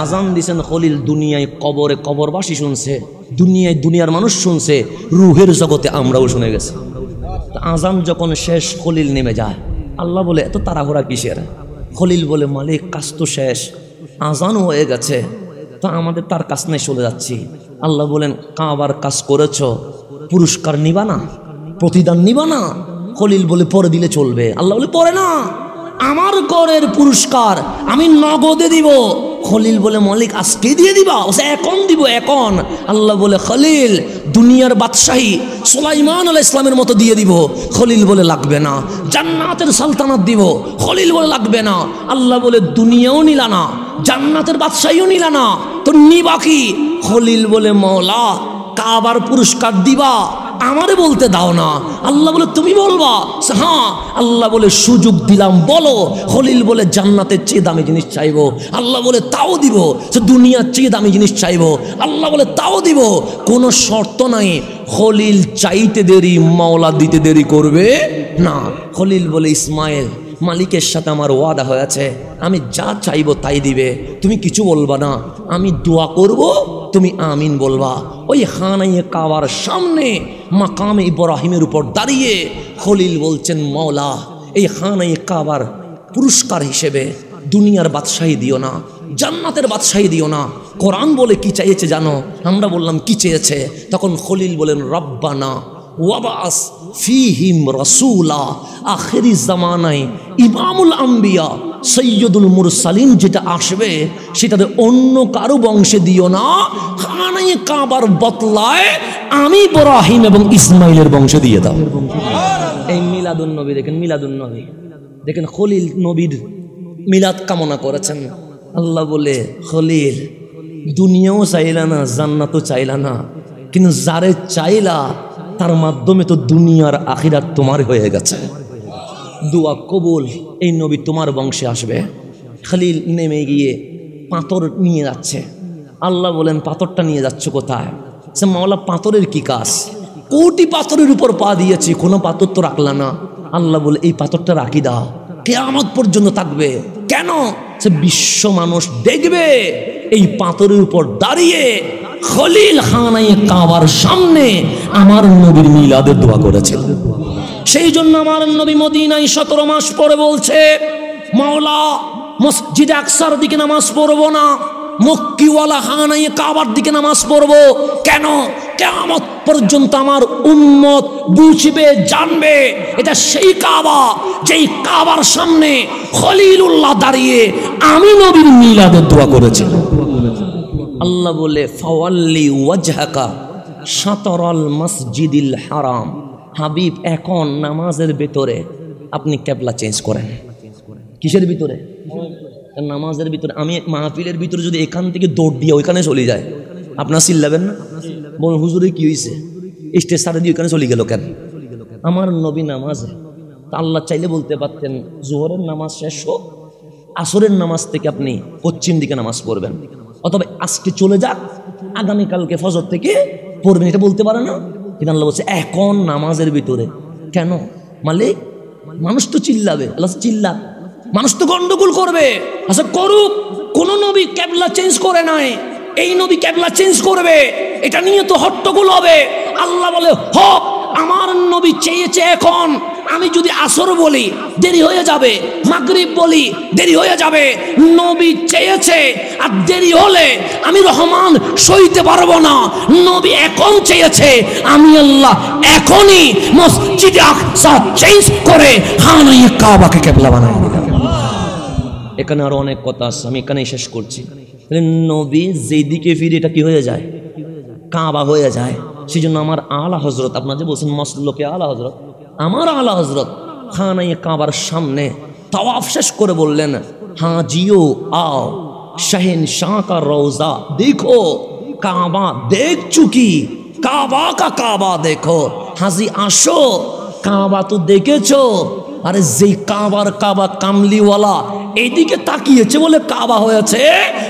আজান দিছেন খলিল, দুনিয়ায় কবরে কবরবাসী শুনছে, দুনিয়ায় দুনিয়ার মানুষ শুনছে, রুহের জগতে আমরাও শুনে গেছি। আজান যখন শেষ, খলিল নেমে যায়। আল্লাহ বলে এত তাড়াহুড়া কিসের? খলিল বলে মালিক কাজ তো শেষ, আজানও হয়ে গেছে, তো আমাদের তার কাজ নাই, চলে যাচ্ছি। আল্লাহ বলেন কাবার কাজ করেছ, পুরস্কার নিবা না, প্রতিদান নিবা না? খলিল বলে পরে দিলে চলবে। আল্লাহ বলে পরে না, আমার গড়ের পুরস্কার আমি নগদে দিব। খলিল বলে মালিক আজকে দিয়ে দিবা? এখন দিব, এখন। আল্লাহ বলে খলিল দুনিয়ার বাদশাহী সুলাইমান আলাইহিস সালামের মতো দিয়ে দিব। খলিল বলে লাগবে না। জান্নাতের সালতানাত দিব। খলিল বলে লাগবে না। আল্লাহ বলে দুনিয়াও নিলা না, জান্নাতের বাদশাহীও নিলা না, তো নিবা কি? খলিল বলে মওলা কাবার পুরস্কার দিবা, আমারে বলতে দাও না। আল্লাহ বলে তুমি বলবা? হ্যাঁ। আল্লাহ বলে সুযোগ দিলাম, বলো। খলিল বলে জান্নাতের চেয়ে দামি জিনিস চাইবো। আল্লাহ বলে তাও দিব। দুনিয়ার চেয়ে দামি জিনিস চাইবো। আল্লাহ বলে তাও দিব, কোনো শর্ত নাই। খলিল চাইতে দেরি, মাওলা দিতে দেরি করবে না। খলিল বলে ইসমাইল মালিকের সাথে আমার ওয়াদা হয়েছে, আমি যা চাইবো তাই দিবে, তুমি কিছু বলবা না, আমি দোয়া করব, তুমি আমিন বলবা। ওই খানায়ে কাবার সামনে মাকামে ইব্রাহিমের উপর দাঁড়িয়ে খলিল বলছেন মওলা এই খানায়ে কাবার পুরস্কার হিসেবে দুনিয়ার বাদশাহী দিও না, জান্নাতের বাদশাহী দিও না। কোরআন বলে কি চাইছে জানো? আমরা বললাম কি চেয়েছে, তখন খলিল বলেন রব্বানা ওয়াবাস ফিহিম রাসূলা, আখিরি জামানায় ইমামুল আম্বিয়া সৈয়দুল মুরসালিন যেটা আসবে সেটাতে অন্য কারো বংশে দিও না, খানায়ে কাবার বদলায় আমি ইব্রাহিম এবং ইসমাইলের বংশে দিয়ে দাও। এই মিলাদুন নবী দেখেন, মিলাদুন নবী দেখেন, খলিল নবীর মিলাদ কামনা করেছেন। আল্লাহ বলে খলিল দুনিয়াও চাইলা না, জান্নাতও চাইলা না, কিন্তু যারে চাইলা তার মাধ্যমে তো দুনিয়ার আখিরাত তোমার হয়ে গেছে। দোয়া কবুল, এই নবী তোমার বংশে আসবে। খলিল নেমে গিয়ে পাথর নিয়ে যাচ্ছে। আল্লাহ বলেন পাথরটা নিয়ে যাচ্ছ কোথায়? সে মাওলা পাথরের কি কাজ? কোটি পাথরের উপর পা দিয়েছি, কোনো পাথর তো রাখলা না। আল্লাহ বলে এই পাথরটা রাখি দাও, কিয়ামত পর্যন্ত থাকবে। কেন? সে বিশ্ব মানুষ দেখবে এই পাথরের উপর দাঁড়িয়ে খলিল খানায়ে কাবার সামনে আমার নবীর মিলাদের দোয়া করেছিল। সেই জন্য আমার নবী মদিনায় 17 মাস পরে বলছে, মাওলা মসজিদে আকসার দিকে নামাজ পড়বো না, মক্কিওয়ালা খানায়ে কাবার দিকে নামাজ পড়বো। কেন? কিয়ামত পর্যন্ত আমার উম্মত বুঝবে, জানবে এটা সেই কাবা যেই কাবার সামনে খলিলুল্লাহ দাঁড়িয়ে আমি নবীর মিলাদের দোয়া করেছি। আল্লাহ বলে ফাওয়াল্লি ওয়াজহাকা শাতরাল মসজিদিল হারাম, হাবিব এখন নামাজের ভিতরে আপনি কিবলা চেঞ্জ করেন। কিসের ভিতরে? নামাজের ভিতরে। আমি মাহফিলের ভিতরে যদি এখান থেকে দৌড় দিয়ে ওইখানে চলে যায়, আপনার চিল্লাবেন না? বলুন হুজুরে কি হয়েছে, স্টেজ সারা দিয়ে ওইখানে চলে গেল কেন? আমার নবী নামাজে। তা আল্লাহ চাইলে বলতে পারতেন জোহরের নামাজ শেষ হোক, আসরের নামাজ থেকে আপনি পশ্চিম দিকে নামাজ পড়বেন, অথবা আজকে চলে যাক, আগামীকালকে ফজর থেকে পড়বেন, এটা বলতে পারে না? কিন্তু আল্লাহ বলছে এখন নামাজের ভিতরে। কেন? মালিক মানুষ তো চিল্লাবে, আল্লাহ চিল্লা, মানুষ তো গন্ডগোল করবে। আচ্ছা করুক, কোন নবী কিবলা চেঞ্জ করে নাই, এই নবী কিবলা চেঞ্জ করবে, এটা নিয়ে তো হট্টগোল হবে। আল্লাহ বলে হক, আমার নবী চেয়েছে এখন, আমি যদি আসর বলি দেরি হয়ে যাবে, মাগরিব বলি দেরি হয়ে যাবে। নবী চেয়েছে, আর দেরি হলে আমি রহমান সইতে পারবো না। নবী এখন চেয়েছে, আমি আল্লাহ এখনই মসজিদে আকসা চেঞ্জ করে খানায়ে কাবাকে কিবলা বানাই দিলাম। এখানে আরো অনেক কথা আছে, আমি এখানেই শেষ করছি। নবী যেদিকে ফিরে এটা কি হয়ে যায়? কাবা হয়ে যায়। সেই জন্য আমার আলা হজরত, আপনার যে বলছেন মসলকে আলা হজরত, আমার আলা হজরত খানায়ে কাবার সামনে তাওয়াফ শেষ করে বললেন, হাজিও आओ शहंशाह का रोजा देखो, काबा देख चुकी, काबा का काबा देखो। हाजी আসো, কাবা তো দেখেছো। আরে যেই কাবার কাবা কামলিওয়ালা এইদিকে তাকিয়েছে বলে কাবা হয়েছে,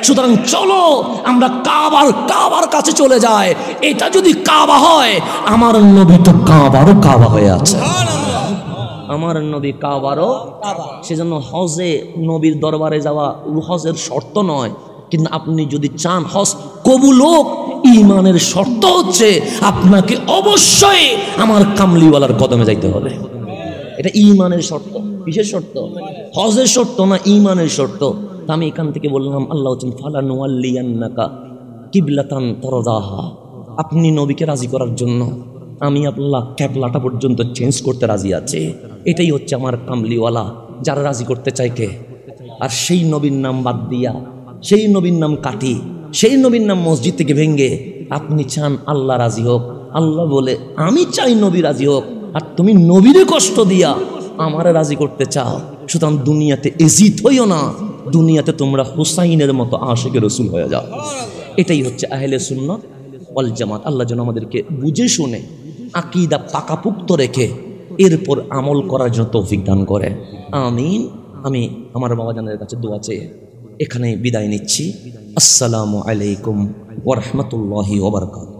সুতরাং চলো আমরা কাবার কাছে চলে যাই। এটা যদি কাবা হয়, আমার নবী তো কাবারও কাবা হয়ে আছে, আমার নবী কাবারও কাবা। সেজন্য হজে নবীর দরবারে যাওয়া হজের শর্ত নয়, কিন্তু আপনি যদি চান হজ কবুল হোক, ইমানের শর্ত হচ্ছে আপনাকে অবশ্যই আমার কামলিওয়ালার কদমে যাইতে হবে। এটা ইমানের শর্ত। কিসের শর্ত? হজের শর্ত না, ইমানের শর্ত। আমি এখান থেকে বললাম আল্লাহ ফালানুওয়াল্লিয়ান্নাকা কিবলাতান তারদাহা, আপনি নবীকে রাজি করার জন্য আমি আল্লাহ কিবলাটা পর্যন্ত চেঞ্জ করতে রাজি আছি। এটাই হচ্ছে আমার কামলিওয়ালা, যারা রাজি করতে চায় কে। আর সেই নবীর নাম বাদ দিয়া, সেই নবীর নাম কাটি, সেই নবীর নাম মসজিদ থেকে ভেঙ্গে আপনি চান আল্লাহ রাজি হোক। আল্লাহ বলে আমি চাই নবী রাজি হোক, আর তুমি নবীরে কষ্ট দিয়া আমারে রাজি করতে চাও। সুতরাং দুনিয়াতে এজিত হইও না, দুনিয়াতে তোমরা হুসাইনের মতো আশিকে রসুল হয়ে যাও। এটাই হচ্ছে আহলে সুন্নাত ওয়াল জামাত। আল্লাহ যেন আমাদেরকে বুঝে শুনে আকীদা পাকাপুক্ত রেখে এরপর আমল করার জন্য তৌফিক দান করে, আমিন। আমি আমার বাবাজানের কাছে দোয়া চেয়ে এখানে বিদায় নিচ্ছি। আসসালামু আলাইকুম ওয়া রাহমাতুল্লাহি ওয়া বারাকাতুহু।